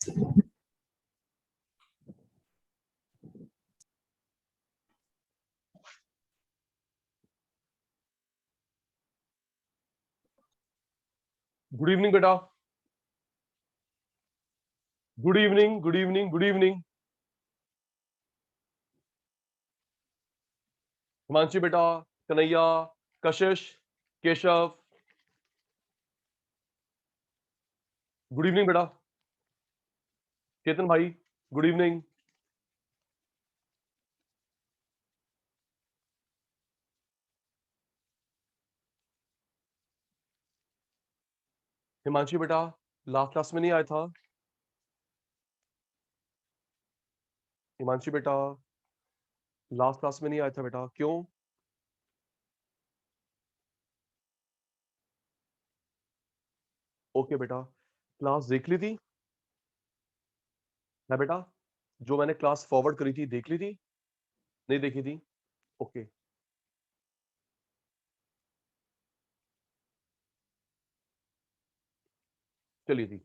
Good evening बेटा। Good evening, good evening, good evening. Himanshi बेटा, Kanhaiya, Kashish, Keshav, good evening बेटा। चेतन भाई, गुड इवनिंग। हिमांशी बेटा, लास्ट क्लास में नहीं आया था। हिमांशी बेटा, लास्ट क्लास में नहीं आया था बेटा, क्यों? ओके बेटा, क्लास देख ली थी ना बेटा? जो मैंने क्लास फॉरवर्ड करी थी देख ली थी? नहीं देखी थी? ओके। चलिए जी,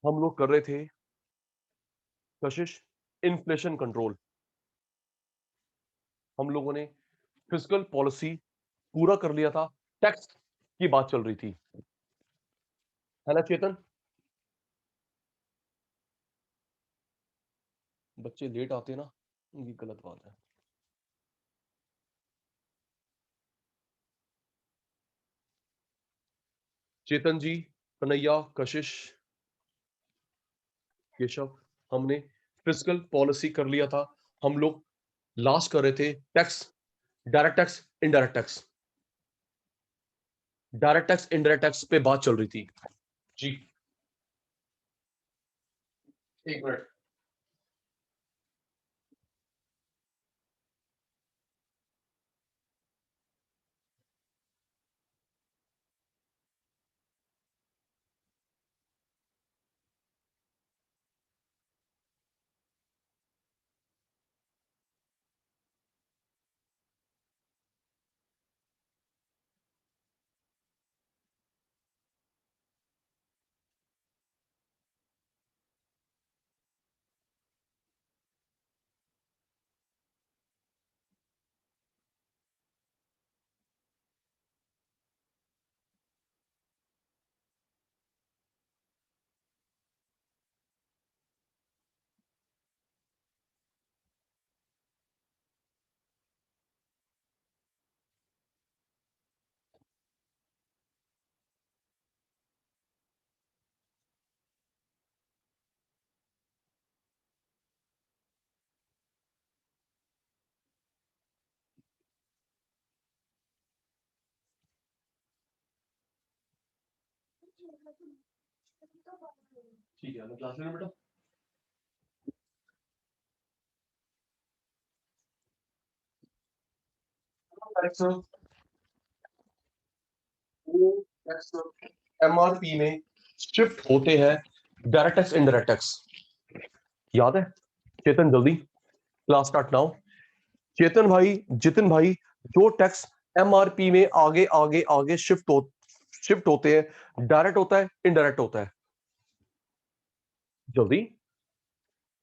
हम लोग कर रहे थे कशिश इन्फ्लेशन कंट्रोल। हम लोगों ने फिजिकल पॉलिसी पूरा कर लिया था, टैक्स की बात चल रही थी, है ना चेतन? बच्चे लेट आते ना, ये गलत बात है। चेतन जी, कन्हैया, कशिश, केशव, हमने फिजिकल पॉलिसी कर लिया था। हम लोग लास्ट कर रहे थे tax, direct tax, indirect tax. Direct tax, indirect tax पे बात चल रही थी जी। एक मिनट। ठीक है, मैं क्लास में बेटा। एमआरपी में शिफ्ट होते हैं डायरेक्ट टैक्स, इनडायरेक्ट टैक्स। याद है चेतन? जल्दी, क्लास स्टार्ट नाउ। चेतन भाई, जितिन भाई, जो टैक्स एमआरपी में आगे आगे आगे शिफ्ट होते हैं, डायरेक्ट होता है, इनडायरेक्ट होता है? जल्दी।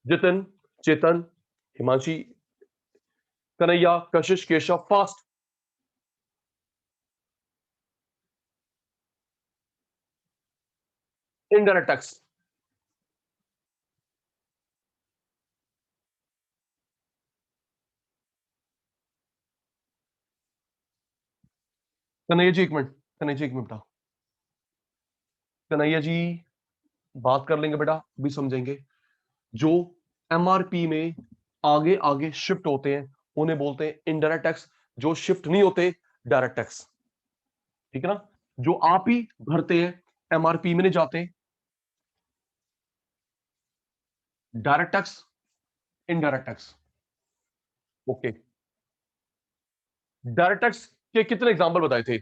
Jitin, Chetan, Himanshi, Kanhaiya, Kashish, Keshav, fast. Indirect tax. Kanhaiya ji एक मिनट, कन्हैया जी एक मिनट। कन्हैया जी, बात कर लेंगे बेटा, भी समझेंगे। जो एमआरपी में आगे आगे शिफ्ट होते हैं उन्हें बोलते हैं इनडायरेक्ट टैक्स। जो शिफ्ट नहीं होते, डायरेक्ट टैक्स। ठीक है ना? जो आप ही भरते हैं, एमआरपी में नहीं जाते, direct tax, indirect tax. Okay. Direct tax के कितने एग्जांपल बताए थे?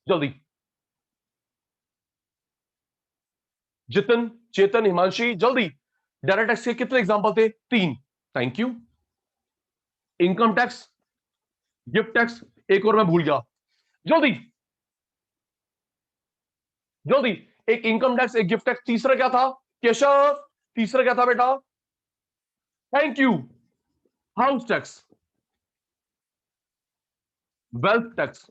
जल्दी। जितन, चेतन, हिमांशी, जल्दी। डायरेक्ट टैक्स के कितने एग्जांपल थे? 3। Thank you. Income tax, gift tax, एक और मैं भूल गया। जल्दी, जल्दी। एक इनकम टैक्स, एक गिफ्ट टैक्स, तीसरा क्या था केशव? तीसरा क्या था बेटा? Thank you, house tax, wealth tax.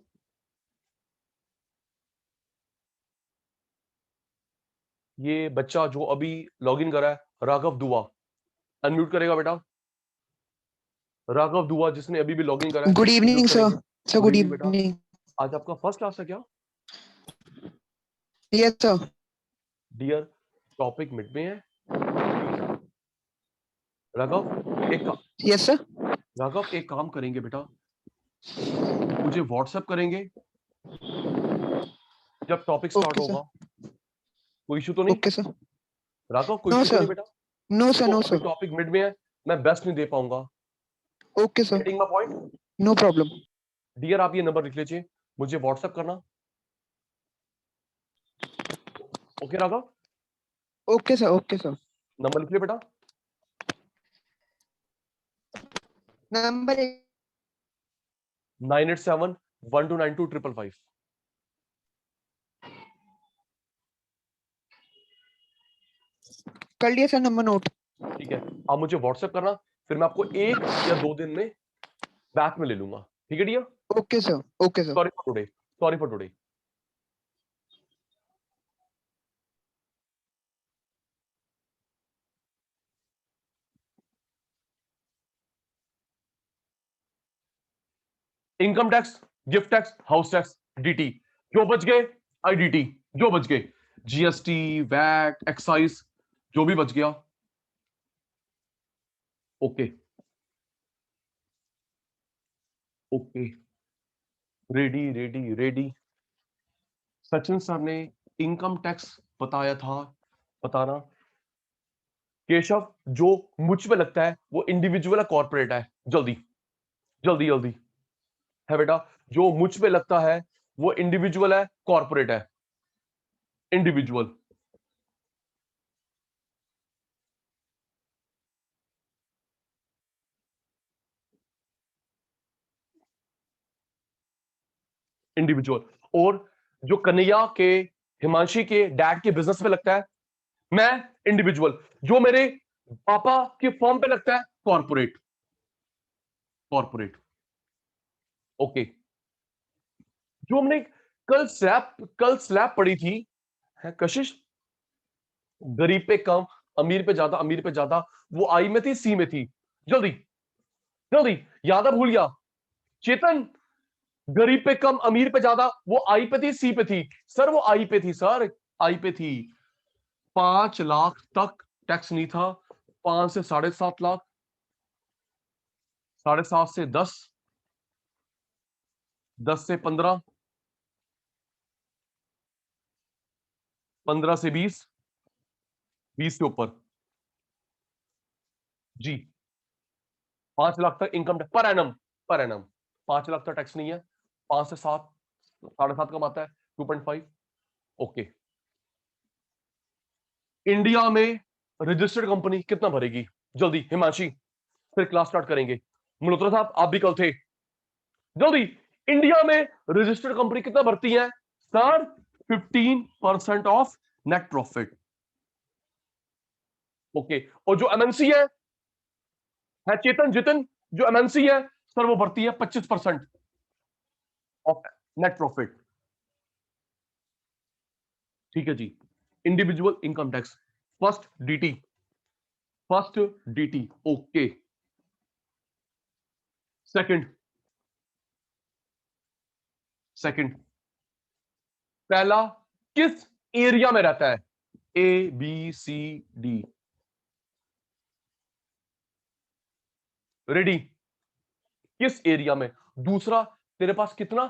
ये बच्चा जो अभी लॉगिन करा है, राघव दुआ, अनम्यूट करेगा बेटा? राघव दुआ जिसने अभी भी लॉगिन करा है, गुड इवनिंग unmute सर। करेंगे। सर गुड गुड इवनिंग बेटा। इवनिंग। आज आपका फर्स्ट क्लास है क्या? Yes sir. Dear, topic mid में है। राघव एक यस सर। राघव एक काम करेंगे बेटा, मुझे व्हाट्सएप करेंगे जब टॉपिक स्टार्ट ओके सर। होगा। कोई इशू तो नहीं ओके सर। राघव? कोई नो इशू तो नहीं सर। बेटा? No sir. तो नो अभी सर। टॉपिक मिड में है, मैं बेस्ट नहीं दे पाऊंगा। Okay sir. Getting my point? No problem. Dear आप ये नंबर लिख लीजिए, मुझे व्हाट्सएप करना। Okay Raghav, okay sir. Okay sir. Number लिख लिया बेटा? नंबर 9871292555। कर लिया सर, नंबर नोट। ठीक है, आप मुझे व्हाट्सएप करना, फिर मैं आपको 1 या 2 दिन में बैक में ले लूंगा। ठीक है dear? Okay sir. Okay sir. Sorry for today, sorry for today. Income tax, gift tax, house tax, DT, जो बच गए, आईडीटी, जो बच गए, जीएसटी, वैट, एक्साइज, जो भी बच गया। Okay okay, ready ready ready. Sachin sir ने इनकम टैक्स बताया था, बताना। केशव, जो मुझ पे लगता है वो इंडिविजुअल है कॉर्पोरेट है? जल्दी जल्दी जल्दी। है बेटा, जो मुझ पे लगता है वो इंडिविजुअल है कॉर्पोरेट है? इंडिविजुअल। इंडिविजुअल। और जो कन्हैया के, हिमांशी के डैड के बिजनेस में लगता है, मैं इंडिविजुअल। जो मेरे पापा के फॉर्म पे लगता है, कॉर्पोरेट। कॉर्पोरेट। ओके। जो हमने कल स्लैब पढ़ी थी, है कशिश, गरीब पे कम, अमीर पे ज्यादा, अमीर पे ज्यादा, वो आई में थी सी में थी? जल्दी जल्दी, याद है भूल गया? चेतन, गरीब पे कम अमीर पे ज्यादा, वो आई पे थी सी पे थी? सर वो आई पे थी, सर आई पे थी। 5 लाख तक टैक्स नहीं था, 5 से 7.5 लाख, 7.5 से 10, 10 से 15, 15 से 20, 20 से ऊपर। जी, 5 लाख तक income tax per annum, per annum. 5 lakh तक टैक्स नहीं है, 5 से 7, 7.5 कमाता है, 2.5। ओके। इंडिया में रजिस्टर्ड कंपनी कितना भरेगी? जल्दी हिमांशी, फिर क्लास स्टार्ट करेंगे। मल्होत्रा साहब आप भी कल थे, जल्दी। इंडिया में रजिस्टर्ड कंपनी कितना भरती है sir? 15% of net profit. Okay. और जो एमएनसी है चेतन जितन, जो एमएनसी है सर वो भरती है 25% ऑफ नेट प्रॉफिट। ठीक है जी। Individual income tax, first DT, first DT. Okay. Second, second, पहला किस एरिया में रहता है? A B C D, ready? किस एरिया में? दूसरा, तेरे पास कितना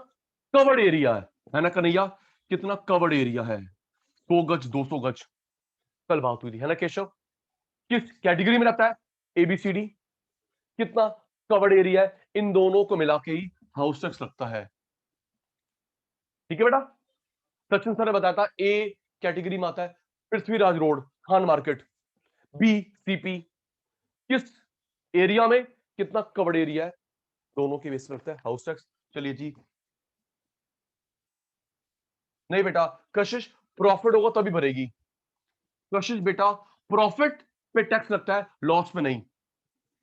कवर्ड एरिया है ना कन्हैया? कितना कवर्ड एरिया है? 100 गज, 200 गज, कल बात हुई थी, है ना केशव? किस कैटेगरी में रहता है? एबीसीडी। कितना कवर्ड एरिया है? इन दोनों को मिला के ही हाउस टैक्स लगता है। ठीक है बेटा? सचिन सर ने बताया था ए कैटेगरी में आता है Prithviraj road, Khan market. B CP, किस एरिया में कितना कवर्ड एरिया है, दोनों के बेस पर लगता है हाउस टैक्स। चलिए जी। नहीं बेटा कशिश, प्रॉफिट होगा तभी भरेगी। कशिश बेटा प्रॉफिट पे टैक्स लगता है, लॉस पे नहीं।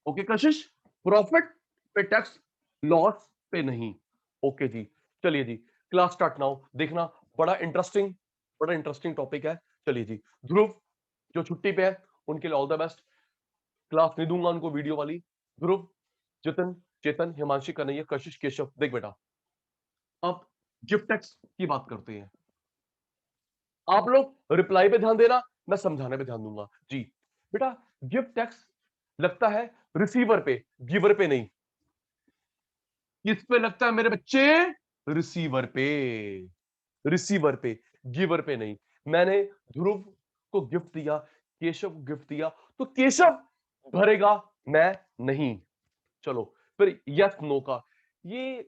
ओके कशिश, प्रॉफिट पे टैक्स, लॉस पे नहीं। ओके जी, चलिए जी क्लास स्टार्ट नाउ। देखना बड़ा इंटरेस्टिंग टॉपिक है। चलिए जी, ध्रुव जो छुट्टी पे है उनके लिए ऑल द बेस्ट। क्लास नहीं दूंगा उनको वीडियो वाली। ध्रुव, जितन, चेतन, हिमांशी, कन्हैया, कशिश, केशव, देख बेटा अब गिफ्ट टैक्स की बात करते हैं। आप लोग रिप्लाई पे ध्यान देना, मैं समझाने पे ध्यान दूंगा जी। बेटा गिफ्ट टैक्स लगता है रिसीवर पे, गिवर पे नहीं। किस पे लगता है मेरे बच्चे? रिसीवर पे, रिसीवर पे, गिवर पे नहीं। मैंने ध्रुव को गिफ्ट दिया, केशव को गिफ्ट दिया, तो केशव भरेगा, मैं नहीं। चलो फिर यस नो का। ये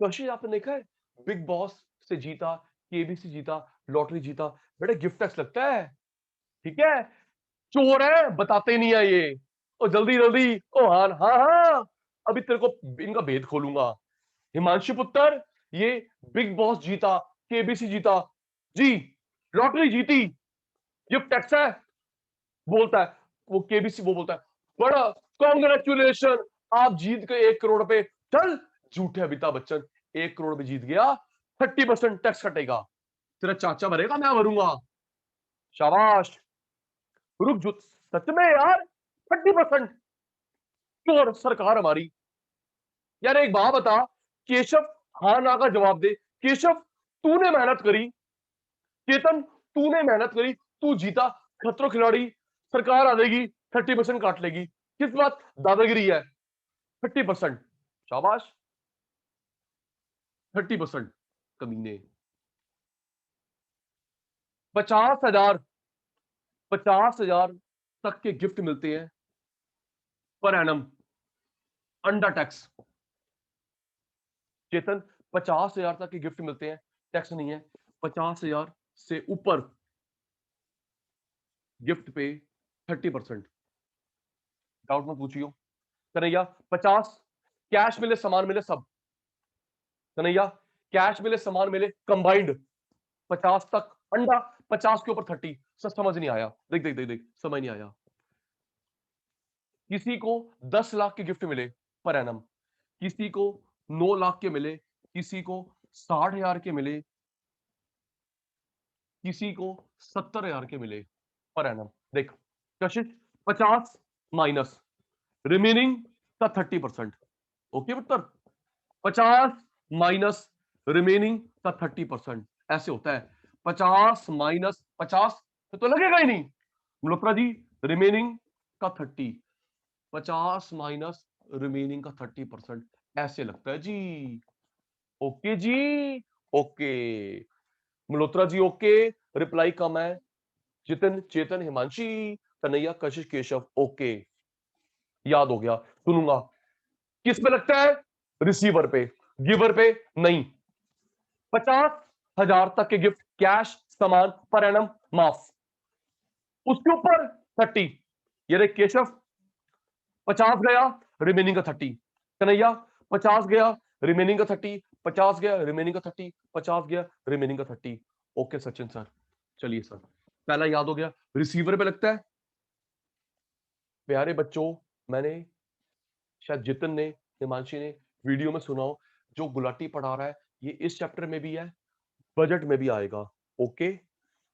क्वेश्चन आपने देखा है, बिग बॉस से जीता, केबीसी जीता, लॉटरी जीता, बेटा गिफ्ट टैक्स लगता है। ठीक है, चोर है बताते नहीं है ये। ओ जल्दी जल्दी, ओ हाँ हाँ हाँ, अभी तेरे को इनका भेद खोलूंगा। हिमांशु पुत्र, ये बिग बॉस जीता, केबीसी जीता जी, लॉटरी जीती, गिफ्ट टैक्स है, बोलता है वो केबीसी, वो बोलता है बड़ा कॉन्ग्रेचुलेशन, आप जीत गए 1 करोड़ पे। चल झूठे अमिताभ बच्चन, 1 करोड़ में जीत गया, 30% टैक्स कटेगा, तेरा चाचा भरेगा, मैं भरूंगा। शाबाश, रुक जो, सच में यार 30% चोर सरकार हमारी। यार एक बात बता, केशव हाँ ना का जवाब दे। केशव तूने मेहनत करी, चेतन तूने मेहनत करी, तू जीता, खतरों खिलाड़ी, सरकार आ जाएगी 30% काट लेगी, किस बात दादागिरी है? 30%, शाबाश, 30% कमीने। 50,000, 50,000 तक के गिफ्ट मिलते हैं पर एनम, अंडर टैक्स। चेतन 50,000 तक के गिफ्ट मिलते हैं, टैक्स नहीं है। 50,000 से ऊपर गिफ्ट पे 30%। डाउट मत पूछियो कन्हैया। 50 कैश मिले, सामान मिले, सब। कन्हैया कैश मिले, सामान मिले, कंबाइंड 50 तक अंडा, 50 के ऊपर 30। सब समझ नहीं आया, देख देख देख देख, समझ नहीं आया। किसी को 10 लाख के गिफ्ट मिले पर एनम, किसी को 9 लाख के मिले, किसी को 60,000 के मिले, किसी को 70,000 के मिले पर एनम। देख कशिश, 50 माइनस रिमेनिंग का 30%। ओके पुत्र, 50 माइनस रिमेनिंग का 30%, ऐसे होता है। 50 माइनस 50 तो लगेगा ही नहीं मल्होत्रा जी, रिमेनिंग का 30, 50 माइनस रिमेनिंग का 30%, ऐसे लगता है जी। ओके जी, ओके मल्होत्रा जी, ओके। रिप्लाई कम है, जितिन, चेतन, हिमांशी, कन्हैया, कशिश, केशव, ओके, याद हो गया, सुनूंगा। किस पे लगता है? रिसीवर पे, गिवर पे नहीं। 50,000 तक के गिफ्ट कैश, सामान पर एनम माफ, उसके ऊपर 30। ये देख केशव, 50 गया, रिमेनिंग का 30। कन्हैया 50 गया, रिमेनिंग का 30, 50 गया, रिमेनिंग का 30, 50 गया, रिमेनिंग का 30। ओके सचिन सर, चलिए सर, पहला याद हो गया, रिसीवर पे लगता है। प्यारे बच्चों, मैंने शायद जितिन ने, हिमांशी ने वीडियो में सुना हो, जो गुलाटी पढ़ा रहा है ये इस चैप्टर में भी है, बजट में भी आएगा। ओके,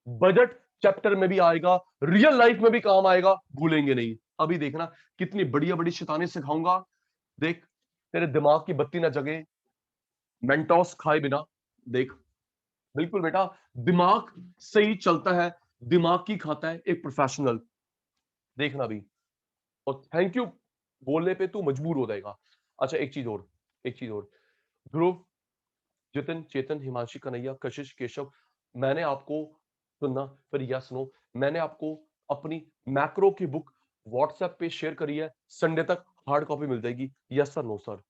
बजट चैप्टर में भी आएगा, रियल लाइफ में भी काम आएगा, भूलेंगे नहीं। अभी देखना कितनी बढ़िया बड़ी शैतानी सिखाऊंगा, देख तेरे दिमाग की बत्ती ना जगे, मेंटोस खाए बिना। देख बिल्कुल बेटा, दिमाग सही चलता है, दिमाग की खाता है एक प्रोफेशनल, देखना भी। और थैंक यू बोलने पे तू मजबूर हो जाएगा। अच्छा एक चीज और, एक चीज और, ध्रुव, जितिन, चेतन, हिमांशी, कन्हैया, कशिश, केशव, मैंने आपको सुनना, फिर यस नो, मैंने आपको अपनी मैक्रो की बुक व्हाट्सएप पे शेयर करी है, संडे तक हार्ड कॉपी मिल जाएगी। Yes sir no sir,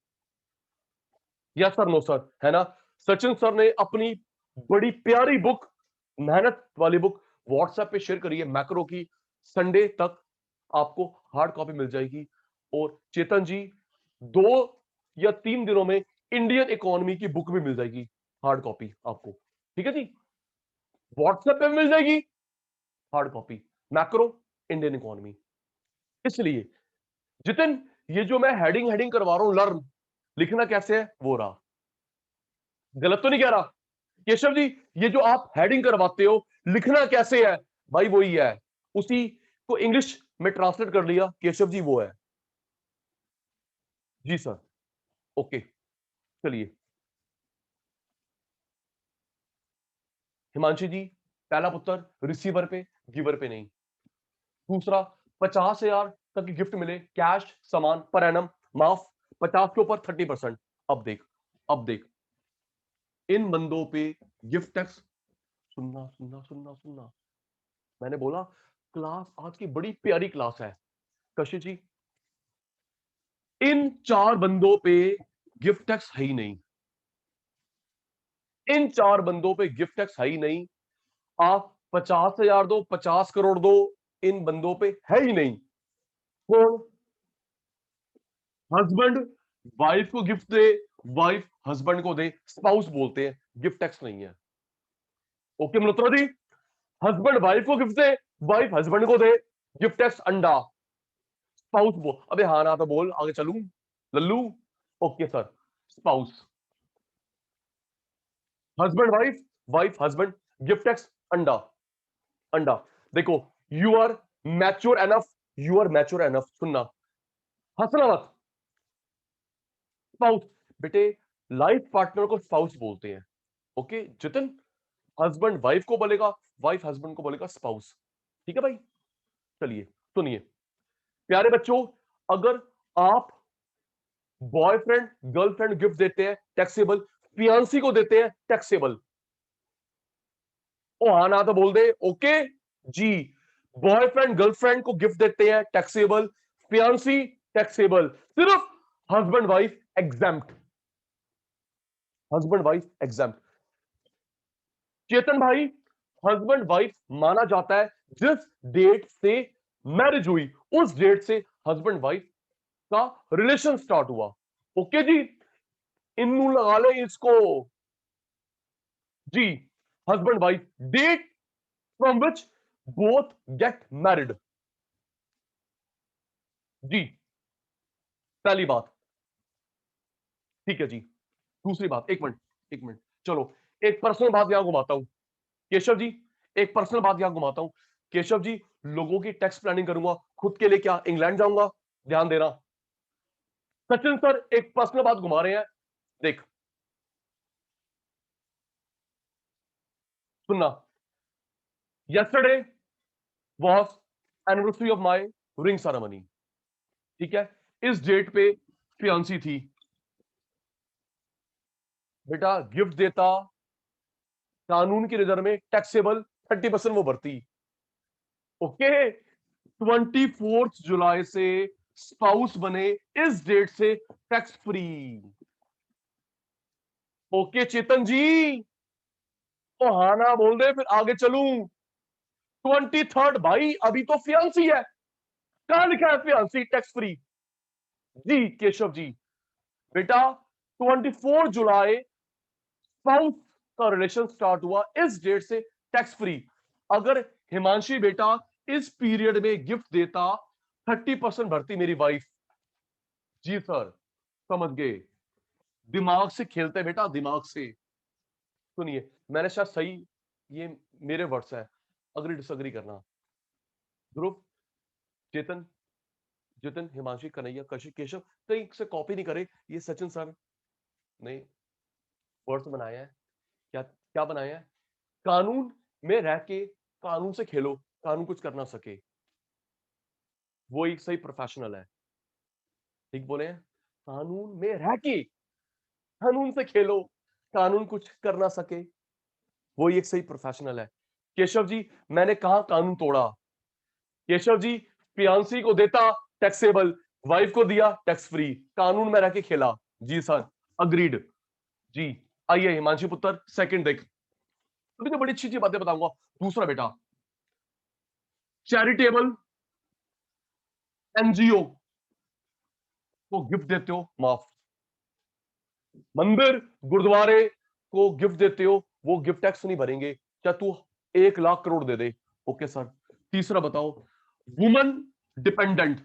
yes sir no sir, है ना? सचिन सर ने अपनी बड़ी प्यारी बुक, मेहनत वाली बुक व्हाट्सएप पे शेयर करी है मैक्रो की, संडे तक आपको हार्ड कॉपी मिल जाएगी। और चेतन जी 2 या 3 दिनों में इंडियन इकोनॉमी की बुक भी मिल जाएगी हार्ड कॉपी आपको, ठीक है जी? व्हाट्सएप पे मिल जाएगी hard copy. Macro Indian economy. इसलिए जितिन ये जो मैं हेडिंग हेडिंग करवा रहा हूं, लर्न लिखना कैसे है वो रहा। गलत तो नहीं कह रहा केशव जी? ये जो आप हेडिंग करवाते हो लिखना कैसे है भाई, वही है। उसी को इंग्लिश में ट्रांसलेट कर लिया केशव जी, वो है। जी सर, ओके। चलिए हिमांशी जी, पहला पुत्र रिसीवर पे, गिवर पे नहीं। दूसरा, 50,000 तक की गिफ्ट मिले, कैश सामान पर एनम माफ, 50 के ऊपर 30%। अब देख इन बंदों पे गिफ्ट टैक्स। सुनना सुनना सुनना सुनना, मैंने बोला क्लास आज की बड़ी प्यारी क्लास है कशिश जी। इन 4 बंदों पे गिफ्ट टैक्स है ही नहीं। इन 4 बंदों पे गिफ्ट टैक्स है ही नहीं। आप 50,000 दो, 50 करोड़ दो, इन बंदों पे है ही नहीं। कौन? हस्बैंड वाइफ को गिफ्ट दे, वाइफ हस्बैंड को दे, स्पाउस बोलते हैं, गिफ्ट टैक्स नहीं है। Okay Malhotra ji, husband wife को गिफ्ट दे, वाइफ हस्बैंड को दे, गिफ्ट टैक्स अंडा। स्पाउस बोल, अबे हाँ ना तो बोल, आगे चलूं लल्लू। Okay sir, spouse, husband wife, wife husband, gift tax अंडा। अंडा। देखो, you are mature enough, you are mature enough, सुनना, हंसना मत। स्पाउस बेटे, लाइफ पार्टनर को स्पाउस बोलते हैं। ओके जितिन, हस्बैंड वाइफ को बोलेगा, वाइफ हस्बैंड को बोलेगा स्पाउस। ठीक है भाई? चलिए सुनिए प्यारे बच्चों, अगर आप बॉयफ्रेंड गर्लफ्रेंड गिफ्ट देते हैं टैक्सेबल, फियांसी को देते हैं टैक्सेबल। ओ हाँ ना तो बोल दे। ओके जी, बॉयफ्रेंड गर्लफ्रेंड को गिफ्ट देते हैं टैक्सेबल, फियांसी टैक्सेबल, सिर्फ husband wife exempt. Husband wife exempt. Chetan भाई, हस्बैंड वाइफ माना जाता है जिस डेट से मैरिज हुई, उस डेट से हस्बैंड वाइफ का रिलेशन स्टार्ट हुआ। ओके जी, इन्नू लगा ले इसको जी। Husband wife, date from which both get married. जी, पहली बात। ठीक है जी, दूसरी बात, एक मिनट एक मिनट, चलो एक पर्सनल बात यहां घुमाता हूं केशव जी, एक पर्सनल बात यहां घुमाता हूं केशव जी। लोगों की टैक्स प्लानिंग करूंगा, खुद के लिए क्या इंग्लैंड जाऊंगा, ध्यान देना। सचिन सर एक पर्सनल बात घुमा रहे हैं, देख सुनना। yesterday was anniversary of my ring ceremony। ठीक है, इस डेट पे फियांसी थी। बेटा गिफ्ट देता, कानून की नजर में टैक्सेबल, 30% वो भरती। ओके, 24 जुलाई से स्पाउस बने, इस डेट से टैक्स फ्री। ओके चेतन जी, तो हाँ ना बोल दे फिर आगे चलूं। 23 भाई, अभी तो फियांसी है, कहां लिखा है फियांसी टैक्स फ्री? जी केशव जी, बेटा 24 जुलाई स्पाउस का रिलेशन स्टार्ट हुआ, इस डेट से टैक्स फ्री। अगर हिमांशी बेटा इस पीरियड में गिफ्ट देता, 30% भरती मेरी वाइफ। जी सर, समझ गए, दिमाग से खेलते बेटा, दिमाग से। सुनिए, मैंने शायद सही, ये मेरे वर्ड्स है, अग्री डिसअग्री करना। ध्रुव, चेतन, जितिन, हिमांशी, कन्हैया, कशिश, केशव, कहीं से कॉपी नहीं करे, ये सचिन सर ने वर्ड्स बनाया है। क्या क्या बनाया है? कानून में रह के कानून से खेलो, कानून कुछ कर ना सके, वो एक सही प्रोफेशनल है। ठीक बोले हैं? कानून में रह के कानून से खेलो, कानून कुछ कर ना सके, वो एक सही प्रोफेशनल है। केशव जी, मैंने कहा कानून तोड़ा? केशव जी, फियांसी को देता टैक्सेबल, वाइफ को दिया टैक्स फ्री, कानून में रह के खेला। जी सर, अग्रीड जी। आइए हिमांशु पुत्र, सेकंड देख, अभी तो बड़ी अच्छी अच्छी बातें बताऊंगा। दूसरा बेटा, चैरिटेबल एनजीओ को गिफ्ट देते हो, माफ। मंदिर गुरुद्वारे को गिफ्ट देते हो, वो गिफ्ट टैक्स नहीं भरेंगे, चाहे तू 1 लाख करोड़ दे दे। Okay sir. तीसरा बताओ, woman dependent,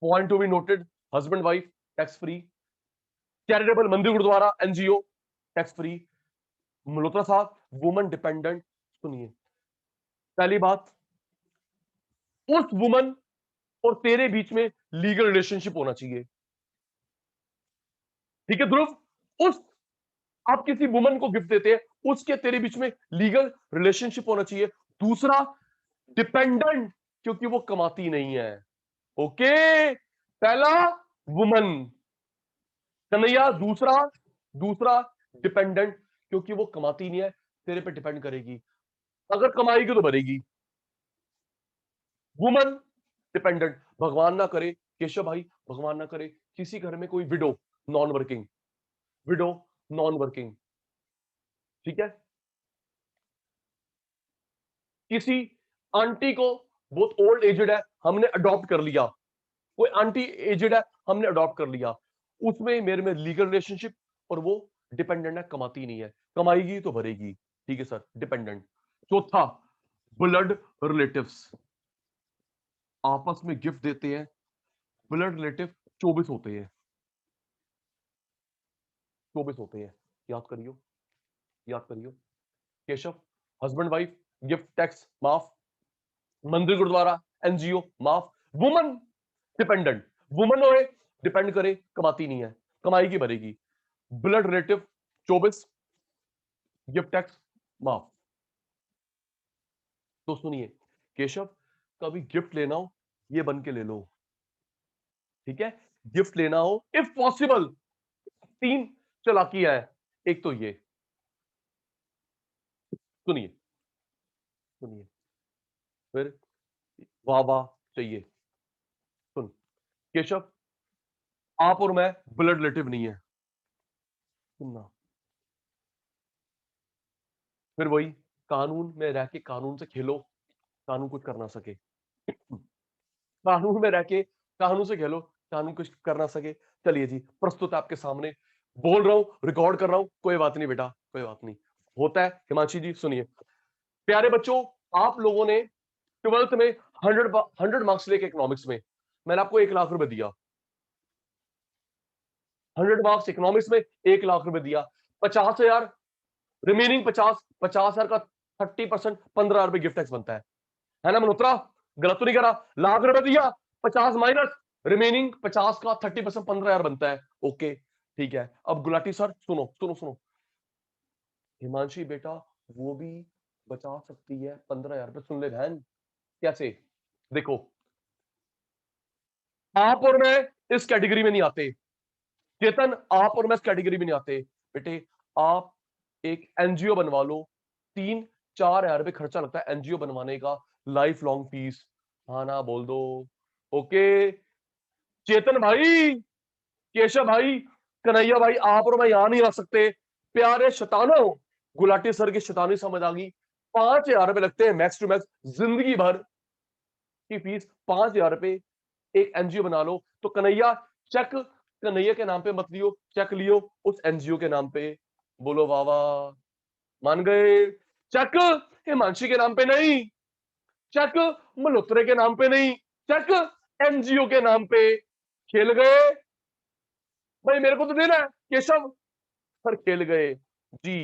point to be noted, husband wife tax free, charitable मंदिर गुरुद्वारा एनजीओ टैक्स फ्री। मल्होत्रा साहब, वुमन डिपेंडेंट, सुनिए, पहली बात, उस वुमन और तेरे बीच में लीगल रिलेशनशिप होना चाहिए। ठीक है ध्रुव, उस, आप किसी वुमन को गिफ्ट देते हैं, उसके तेरे बीच में लीगल रिलेशनशिप होना चाहिए। दूसरा, डिपेंडेंट, क्योंकि वो कमाती नहीं है। ओके, पहला वुमन कन्हैया, दूसरा, दूसरा डिपेंडेंट, क्योंकि वो कमाती नहीं है, तेरे पे डिपेंड करेगी, अगर कमाएगी तो भरेगी। वुमन डिपेंडेंट, भगवान ना करे केशव भाई, भगवान ना करे किसी घर में कोई window non working, window non working, ठीक है, किसी आंटी को बहुत ओल्ड एजेड है, हमने अडॉप्ट कर लिया, कोई आंटी एजेड है, हमने अडॉप्ट कर लिया, उसमें मेरे में लीगल रिलेशनशिप, और वो डिपेंडेंट है, कमाती नहीं है, कमाएगी तो भरेगी। ठीक है सर, डिपेंडेंट। चौथा, ब्लड रिलेटिव्स, आपस में गिफ्ट देते हैं, ब्लड रिलेटिव 24 होते हैं, 24 होते हैं, याद करियो, याद करियो। Keshav, husband wife gift tax माफ, मंदिर गुरुद्वारा एनजीओ माफ, वुमन डिपेंडेंट, वुमन होए, डिपेंड करे, कमाती नहीं है, कमाएगी भरेगी, ब्लड रिलेटिव 24, गिफ्ट टैक्स माफ। तो सुनिए केशव, कभी गिफ्ट लेना हो ये बन के ले लो, ठीक है, गिफ्ट लेना हो इफ पॉसिबल, 3 चालाकियां है, एक तो ये, सुनिए, सुनिए, फिर वाह वाह चाहिए, सुन केशव, आप और मैं ब्लड रिलेटिव नहीं है, सुनना, फिर वही, कानून में रह के कानून से खेलो, कानून कुछ कर ना सके, कानून में रह के कानून से खेलो, कानून कुछ कर ना सके। चलिए जी, प्रस्तुत आपके सामने, बोल रहा हूं, रिकॉर्ड कर रहा हूं, कोई बात नहीं बेटा, कोई बात नहीं, होता है। हिमांशी जी सुनिए, प्यारे बच्चों, आप लोगों ने 12th में 100 मार्क्स लेके इकोनॉमिक्स में, मैंने आपको 1 लाख रुपए दिया, 100 मार्क्स इकोनॉमिक्स में 1 लाख रुपए दिया, 50,000, रिमेनिंग 50,000 का 30%, 15,000 रुपए गिफ्ट टैक्स बनता है ना मल्होत्रा, गलत तो नहीं करा, लाख रुपए दिया, 50 माइनस रिमेनिंग 50 का 30%, 15,000 बनता है। ओके ठीक है, अब गुलाटी सर सुनो सुनो सुनो, हिमांशी बेटा वो भी बचा सकती है 15,000 रुपए, सुन ले बहन, कैसे, देखो, आप और मैं इस कैटेगरी में नहीं आते, चेतन आप और मैं इस कैटेगरी में नहीं आते बेटे, आप एक एनजीओ बनवा लो, 3-4 हजार रुपए खर्चा लगता है एनजीओ बनवाने का, लाइफ लॉन्ग फीस, हाँ ना बोल दो। ओके, चेतन भाई, केशव भाई, कन्हैया भाई, आप और मैं यहां नहीं आ सकते, प्यारे शैतानो, गुलाटी सर की शैतानी समझ आ गई, 5,000 रुपए लगते हैं मैक्स टू मैक्स, जिंदगी भर की फीस 5,000 रुपए, एक एनजीओ बना लो। तो कन्हैया, चेक कन्हैया के नाम पे मत लियो, चेक लियो उस एनजीओ के नाम पे, बोलो वाह वाह, मान गए, चेक हिमांशी के नाम पे नहीं, चेक मल्होत्रे के नाम पे नहीं, चेक एनजीओ के नाम पे, खेल गए भाई, मेरे को तो देना है केशव, पर खेल गए जी,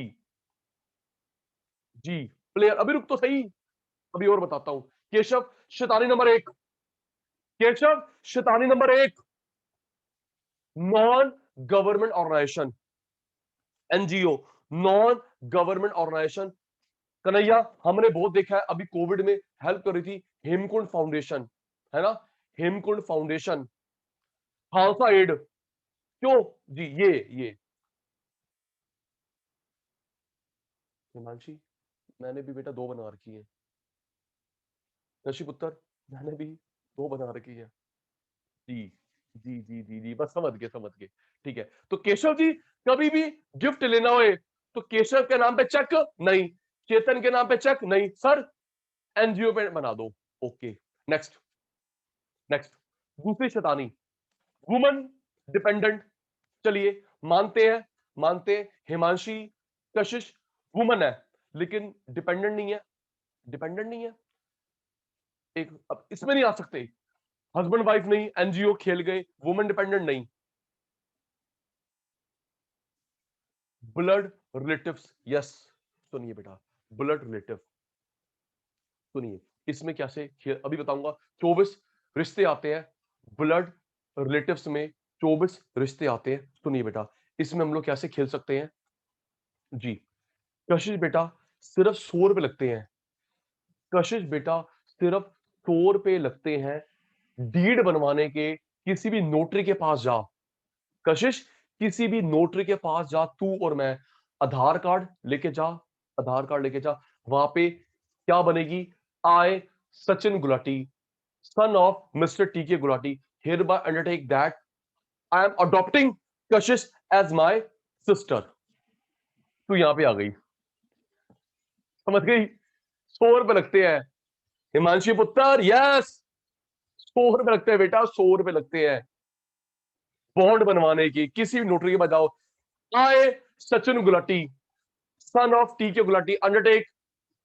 जी प्लेयर, अभी रुक तो सही, अभी और बताता हूं। केशव, शैतानी नंबर 1, केशव शैतानी number 1, non government organisation, NGO, non government organisation, Kanhaiya हमने बहुत देखा है, अभी कोविड में हेल्प कर रही थी हेमकुंड फाउंडेशन, है ना, हेमकुंड फाउंडेशन, खालसा एड, क्यों जी, ये हिमांशी, मैंने भी बेटा 2 बना रखी है, ऋषि पुत्र, मैंने भी 2 बना रखी है जी, जी जी जी जी, बस समझ गए समझ गए, ठीक है। तो केशव जी, कभी भी गिफ्ट लेना हो तो केशव के नाम पे चेक नहीं, चेतन के नाम पे चेक नहीं सर, एनजीओ पे बना दो। ओके, नेक्स्ट, नेक्स्ट, दूसरी शैतानी, वुमन डिपेंडेंट, चलिए मानते हैं, मानते हैं, हिमांशी कशिश वुमन है, लेकिन डिपेंडेंट नहीं है, डिपेंडेंट नहीं है। एक अब इसमें नहीं आ सकते, हस्बैंड वाइफ नहीं, एनजीओ खेल गए, वुमेन डिपेंडेंट नहीं। Blood relatives, yes. सुनिए बेटा, ब्लड रिलेटिव, सुनिए इसमें कैसे अभी बताऊंगा। 24 रिश्ते आते हैं ब्लड रिलेटिव्स में, 24 रिश्ते आते हैं। सुनिए बेटा, इसमें हम लोग कैसे खेल सकते हैं जी। कशिश बेटा सिर्फ 100 रुपए लगते हैं, कशिश बेटा सिर्फ 100 रुपए लगते हैं डीड बनवाने के। किसी भी नोटरी के पास जा, कशिश किसी भी नोटरी के पास जा, तू और मैं, आधार कार्ड लेके जा, आधार कार्ड लेके जा, वहां पे क्या बनेगी, I Sachin Gulati, son of mister T K Gulati, hereby undertake that I am adopting Kashish as my sister। तू यहां पे आ गई, समझ गई। 100 रुपए लगते हैं हिमांशी पुत्र, यस 100 रुपए लगते हैं बेटा, 100 रुपए लगते हैं बॉन्ड बनवाने की। किसी भी नोटरी के बजाओ, I Sachin Gulati son of T K Gulati undertake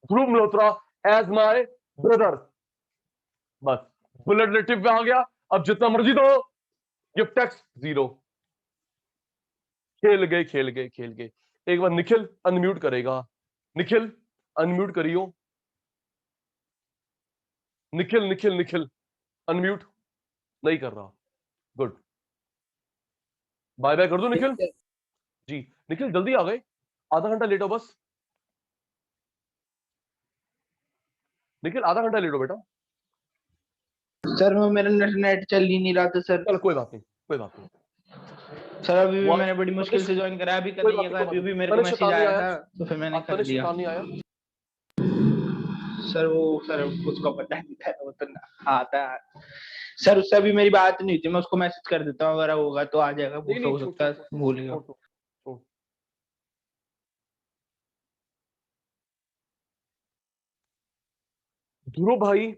Dhruv Malhotra as my brother. बस ब्लड रिलेटिव पे आ गया, अब जितना मर्जी दो, गिफ्ट टैक्स 0। खेल गए खेल गए खेल गए। एक बार निखिल अनम्यूट करेगा, निखिल अनम्यूट करियो, निखिल निखिल निखिल अनम्यूट नहीं कर रहा, गुड, बाय बाय कर दो निखिल जी। निखिल जल्दी आ गए, आधा घंटा लेट हो बस, निखिल आधा घंटा लेट हो बेटा। सर वो मेरा नेट चल ही नहीं रहा था सर। चलो कोई बात नहीं, कोई बात नहीं सर अभी भी What? मैंने बड़ी मुश्किल से ज्वाइन करा, अभी कोई बात करिएगा, नहीं, अभी भी मेरे को तनिष मैसेज शैतान नहीं आया आया, था तो फिर मैंने कर तनिष लिया। शैतान नहीं आया। सर वो सर उसको पता नहीं था, वो तो आता सर, उससे अभी मेरी बात नहीं थी, मैं उसको मैसेज कर देता हूँ, अगर होगा तो आ जाएगा, नहीं नहीं हो सकता है भूल गया। छोड़। ध्रुव भाई,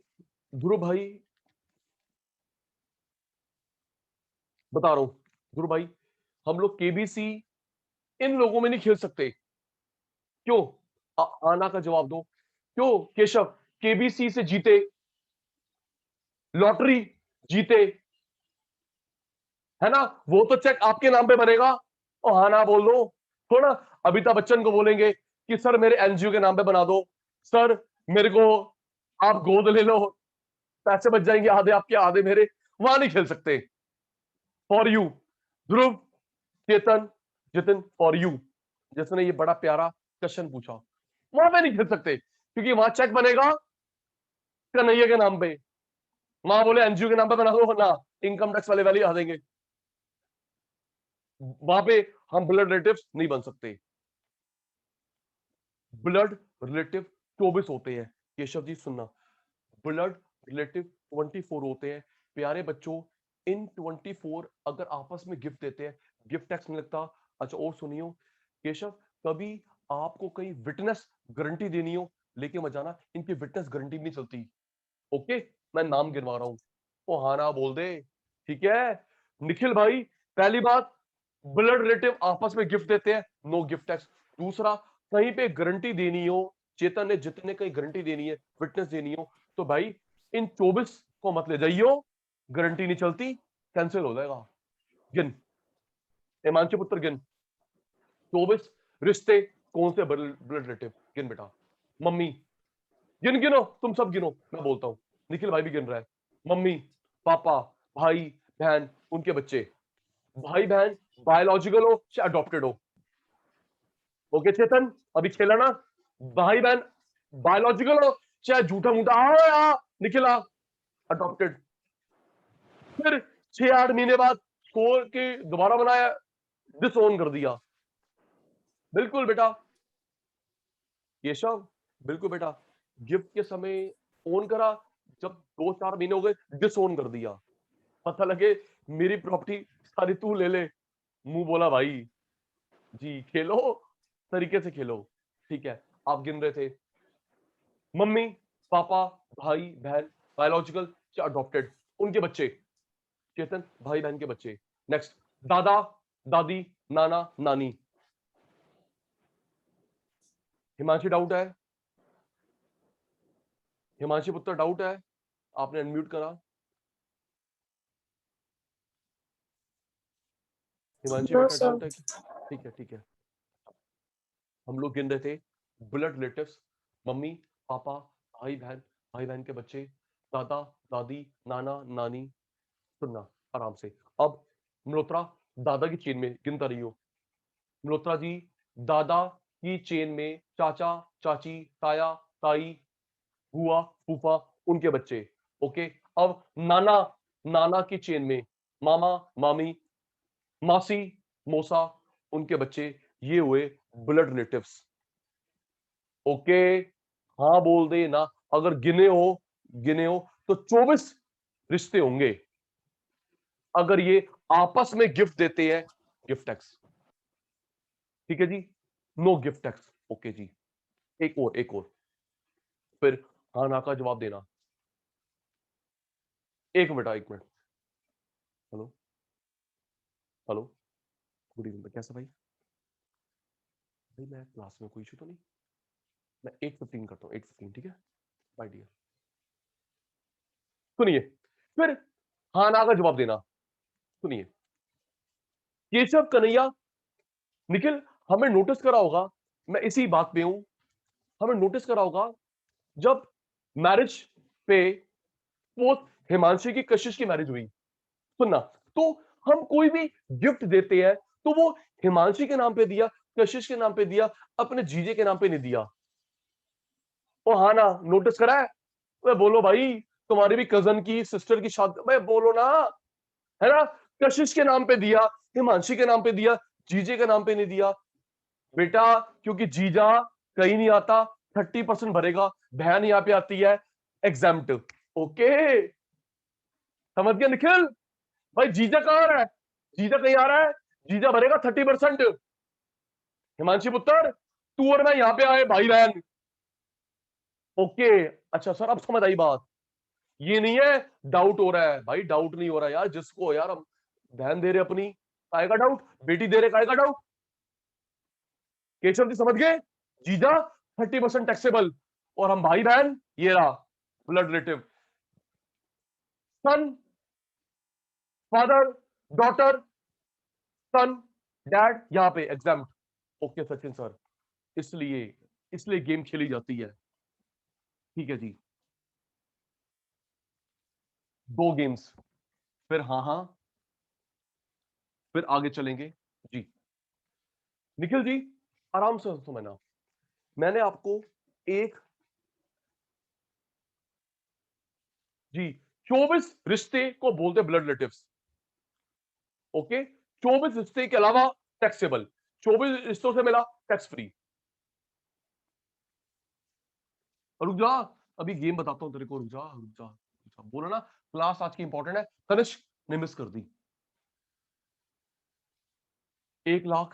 ध्रुव भाई बता रहा हूं, ध्रुव भाई हम लोग केबीसी इन लोगों में नहीं खेल सकते। क्यों? आना का जवाब दो। क्यों केशव? केबीसी से जीते, लॉटरी जीते, है ना, वो तो चेक आपके नाम पे बनेगा। और हाँ ना बोल दो थोड़ा। अमिताभ बच्चन को बोलेंगे कि सर मेरे एनजीओ के नाम पे बना दो, सर मेरे को आप गोद ले लो, पैसे बच जाएंगे, आधे आपके आधे मेरे। वहां नहीं खेल सकते। For you Dhruv, Chetan, Jitin, for you जिसने ये बड़ा प्यारा क्वेश्चन पूछा, वहां पे नहीं खेल सकते क्योंकि वहां चेक बनेगा कन्हैया के नाम पे। वहां बोले एनजीओ के नाम पे बना दो ना, इनकम टैक्स वाले वाले आ देंगे। वहां पे हम ब्लड रिलेटिव्स नहीं बन सकते। ब्लड रिलेटिव 24 होते हैं, केशव जी सुनना, ब्लड रिलेटिव 24 होते हैं प्यारे बच्चों। इन 24 अगर आपस में गिफ्ट देते हैं, गिफ्ट टैक्स नहीं लगता। अच्छा और सुनियो केशव, कभी आपको कहीं विटनेस गारंटी देनी हो लेके मत जाना, इनकी विटनेस गारंटी नहीं चलती। ओके, मैं नाम गिनवा रहा हूं, ओ हाँ ना बोल दे, ठीक है। निखिल भाई, पहली बात, ब्लड रिलेटिव आपस में गिफ्ट देते हैं, नो गिफ्ट टैक्स। दूसरा, कहीं पे गारंटी देनी हो, चेतन ने जितने कहीं गारंटी देनी है, विटनेस देनी हो, तो भाई इन 24 को मत ले जाइयो, गारंटी नहीं चलती, कैंसिल हो जाएगा। गिन हिमांशु पुत्र, गिन 24 रिश्ते कौन से ब्लड रिलेटिव, गिन बेटा। मम्मी, गिनो तुम सब गिनो, मैं बोलता हूं। निखिल भाई भी गिन रहा है, मम्मी, पापा, भाई, बहन, उनके बच्चे। भाई बहन बायोलॉजिकल हो चाहे अडॉप्टेड हो। ओके चेतन, अभी खेला ना, भाई बहन बायोलॉजिकल हो चाहे झूठा मूठा, निखिल अडॉप्टेड। फिर 6-8 महीने बाद स्कोर के दोबारा बनाया, डिसओन कर दिया। बिल्कुल बेटा केशव, बिल्कुल बेटा, गिफ्ट के समय ओन करा, जब 2-4 महीने हो गए डिसओन कर दिया, पता लगे मेरी प्रॉपर्टी सारी तू ले ले, मुंह बोला भाई जी खेलो, तरीके से खेलो। ठीक है, आप गिन रहे थे, मम्मी, पापा, भाई, बहन, बायोलॉजिकल या अडॉप्टेड, उनके बच्चे। चेतन, भाई बहन के बच्चे। नेक्स्ट, दादा, दादी, नाना, नानी। हिमांशी डाउट है? हिमांशी पुत्र डाउट है? आपने अनम्यूट करा। हिमांशी No, बेटा sir. डाउट है? ठीक है ठीक है। हम लोग गिन रहे थे ब्लड रिलेटिव्स, मम्मी पापा भाई बहन के बच्चे, दादा दादी नाना नानी। सुनना आराम से। अब मल्होत्रा दादा की चेन में गिनता रहियो। मल्होत्रा जी दादा की चेन में चाचा चाची ताया ताई बुआ फूफा उनके बच्चे। ओके। अब नाना की चेन में मामा मामी मासी मौसा उनके बच्चे। ये हुए ब्लड रिलेटिव्स। ओके। हाँ बोल दे ना। अगर गिने हो तो 24 रिश्ते होंगे। अगर ये आपस में गिफ्ट देते हैं, गिफ्ट टैक्स। ठीक है जी, नो गिफ्ट टैक्स। ओके जी। एक और फिर हाँ ना का जवाब देना। एक minute. Hello hello, good evening. कैसा भाई? भाई मैं क्लास में कोई इशू तो नहीं? मैं 8:15 करता हूँ, 8:15। ठीक है बाय डियर। सुनिए, फिर हाँ ना का जवाब देना। सुनिए, केशव कन्हैया निखिल, हमें नोटिस करा होगा, मैं इसी बात पे हूं, हमें नोटिस करा होगा जब मैरिज पे पोस्ट हिमांशी की कशिश की मैरिज हुई, सुनना, तो हम कोई भी गिफ्ट देते हैं तो वो हिमांशी के नाम पे दिया, कशिश के नाम पे दिया, अपने जीजे के नाम पे नहीं दिया। ओ हाँ ना, नोटिस करा है? मैं बोलो भाई, तुम्हारी भी कजन की सिस्टर की शादी, मैं बोलो ना, है ना? कशिश के नाम पे दिया, हिमांशी के नाम पे दिया, जीजे के नाम पे नहीं दिया। बेटा क्योंकि जीजा कहीं नहीं आता, 30% भरेगा, बहन यहाँ पे आती है एग्जाम्प्ट। ओके, समझ गया निखिल? भाई जीजा कहाँ आ रहा है? जीजा कहीं आ रहा है, जीजा भरेगा 30%। हिमांशी पुत्र, तू और मैं यहाँ पे आए भाई बहन। ओके। अच्छा सर, अब समझ आई बात। ये नहीं है डाउट हो रहा है भाई, डाउट नहीं हो रहा यार, जिसको यार हम बहन दे रहे अपनी, आएगा डाउट, बेटी दे रहे आएगा डाउट। केशव जी समझ गए? जीजा 30% टैक्सेबल, और हम भाई बहन, ये रहा blood relative, son father daughter, son dad यहां पे एग्जाम्प्ट। ओके सचिन सर, इसलिए इसलिए गेम खेली जाती है। ठीक है जी, 2 गेम्स, फिर हाँ, फिर आगे चलेंगे जी। निखिल जी आराम से समझना, मैंने आपको एक जी 24 रिश्ते को बोलते ब्लड रिलेटिव्स। ओके, 24 रिश्ते के अलावा टैक्सेबल, 24 रिश्तों से मिला टैक्स फ्री। रुक जा, अभी गेम बताता हूं तेरे को, रुक जा। बोलो ना, क्लास आज की इंपॉर्टेंट है। तनिष्क ने मिस कर दी। 1 लाख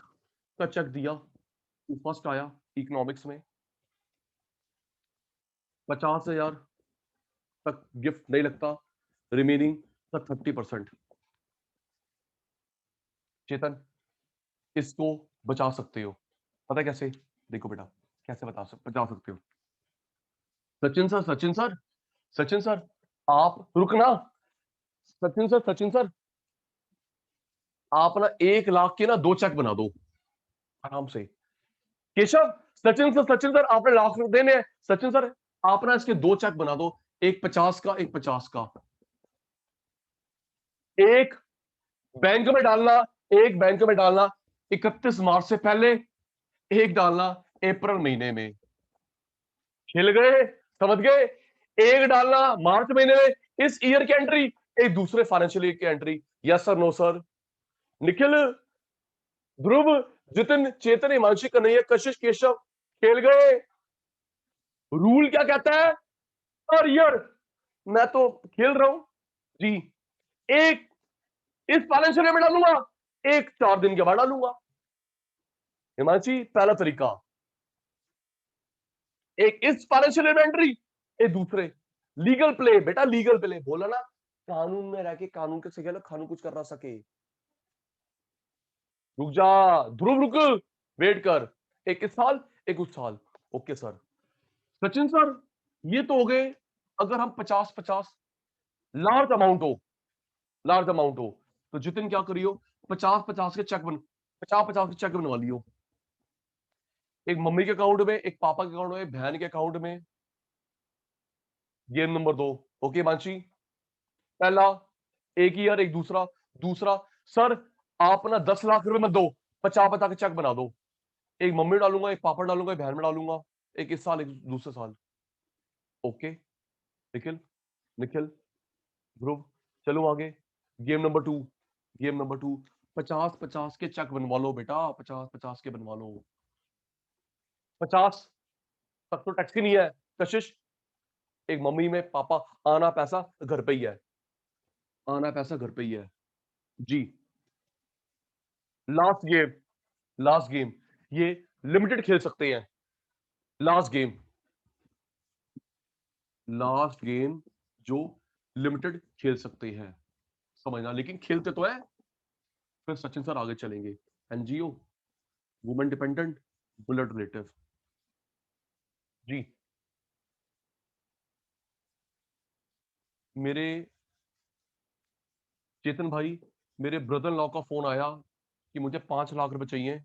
का चेक दिया, तू फर्स्ट आया इकोनॉमिक्स में, 50,000 तक गिफ्ट नहीं लगता, रिमेनिंग का 30%। चेतन, इसको बचा सकते हो, पता है कैसे? देखो बेटा, कैसे बचा सकते हो। सचिन सर आप रुकना। सचिन सर आप ना 1 लाख के ना 2 चेक बना दो आराम से। केशव, सचिन सर आपने लाख देने हैं, सचिन सर आप ना इसके 2 चेक बना दो, एक 50 का एक 50 का। एक बैंक में डालना, एक बैंक में डालना 31 मार्च से पहले, एक डालना अप्रैल महीने में। खेल गए, समझ गए? एक डालना मार्च महीने में इस ईयर की एंट्री, एक दूसरे फाइनेंशियल ईयर की entry. Yes sir, no sir? Nikhil, Dhruv, Jitin, Chetan, Himanshi, Kanhaiya, Kashish, Keshav खेल गए। रूल क्या कहता है? पर ईयर, मैं तो खेल रहा हूं जी। एक इस फाइनेंशियल ईयर में डालूंगा, एक 4 दिन के बाद डालूंगा। हिमांशी पहला तरीका, एक इस फाइनेंशियल ईयर में एंट्री, एक दूसरे। लीगल प्ले बेटा, लीगल प्ले, बोला ना, कानून में रह के कानून के से कानून कुछ कर ना सके। रुक जा ध्रुव, रुक, वेट कर, एक इस साल एक उस साल। Okay sir. सचिन सर ये तो हो गए अगर हम 50-50 लार्ज अमाउंट हो तो जितिन क्या करियो 50-50 के चेक 50-50 के चेक बनवा लियो, एक मम्मी के अकाउंट में, एक पापा के अकाउंट में, एक बहन के अकाउंट में। Game number 2। ओके मानसी, पहला एक ईयर एक दूसरा। दूसरा सर आप ना 10 लाख रुपए मत दो, 50-50 के चेक बना दो, एक मम्मी डालूंगा, एक पापा डालूंगा, एक बहन में डालूंगा, एक इस साल एक दूसरे साल। ओके निखिल, निखिल, ध्रुव, चलो आगे। Game number 2। गेम नंबर 2 50-50 के चेक बनवा लो बेटा, 50-50 के बनवा लो। 50 तक तो टैक्स ही नहीं है कशिश, एक मम्मी में पापा, आना पैसा घर पे ही है, आना पैसा घर पे ही है जी। लास्ट गेम, लास्ट गेम, ये लिमिटेड खेल सकते हैं। लास्ट गेम, लास्ट गेम जो लिमिटेड खेल सकते हैं, समझना, लेकिन खेलते तो है। फिर सचिन सर आगे चलेंगे। NGO, women dependent, blood relative जी। मेरे चेतन भाई, मेरे ब्रदर लॉ का फोन आया कि मुझे 5 लाख रुपए चाहिए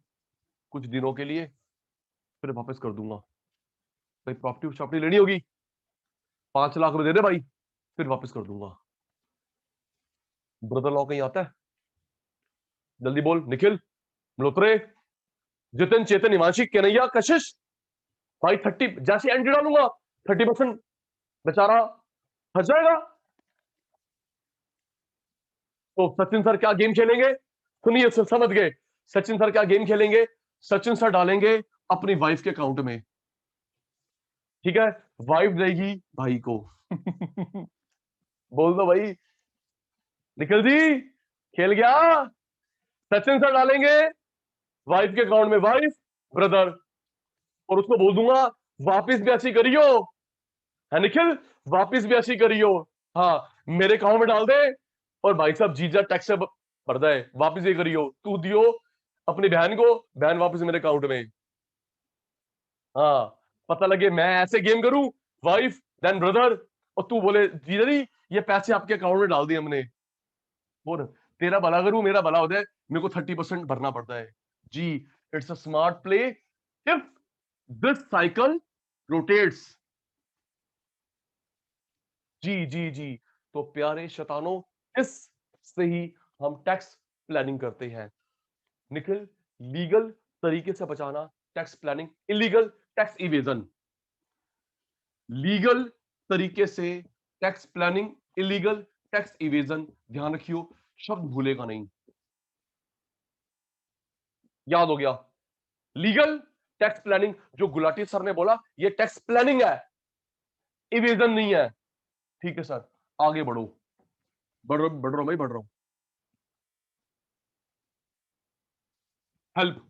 कुछ दिनों के लिए, फिर वापस कर दूंगा। भाई प्रॉपर्टी शॉपर्टी लेनी होगी, 5 लाख रुपए दे दे भाई, फिर वापस कर दूंगा। ब्रदर लॉ कहीं आता है? जल्दी बोल। निखिल, मल्होत्रे, जितिन, चेतन, हिमांशी, कन्हैया, कशिश। भाई 30 जैसे एंट्री डालूंगा 30% बेचारा फंस जाएगा। तो सचिन सर क्या गेम खेलेंगे? सुनिए समझ गए, सचिन सर क्या गेम खेलेंगे? सचिन सर डालेंगे अपनी वाइफ के अकाउंट में, ठीक है, वाइफ देगी भाई को। बोल दो भाई, निखिल जी खेल गया। सचिन सर डालेंगे वाइफ के अकाउंट में, वाइफ ब्रदर, और उसको बोल दूंगा वापिस भी ऐसी करियो, है निखिल, वापिस भी ऐसी करियो। हाँ, मेरे अकाउंट में डाल दे, और भाई साहब जीजा टैक्स से भर दे, वापिस ये करियो, तू दियो अपनी बहन को, बहन वापस मेरे अकाउंट में। हाँ, पता लगे मैं ऐसे गेम करूं, वाइफ देन ब्रदर, और तू बोले जीजा जी ये पैसे आपके अकाउंट में डाल दिए हमने। बोल तेरा भला करूं मेरा भला हो जाए, मेरे को 30% भरना पड़ता है जी। It's a smart play if this cycle rotates. जी जी जी। तो प्यारे शैतानों, इस से ही हम टैक्स प्लानिंग करते हैं। निखिल, लीगल तरीके से बचाना tax planning, illegal tax evasion. Legal तरीके से tax planning, illegal tax evasion, ध्यान रखियो, शब्द भूलेगा नहीं। याद हो गया? लीगल टैक्स प्लानिंग, जो गुलाटी सर ने बोला ये टैक्स प्लानिंग है, इवेजन नहीं है। ठीक है सर, आगे बढ़ो, बढ़ रहा हूं भाई, बढ़ रहा हूं। हेल्प,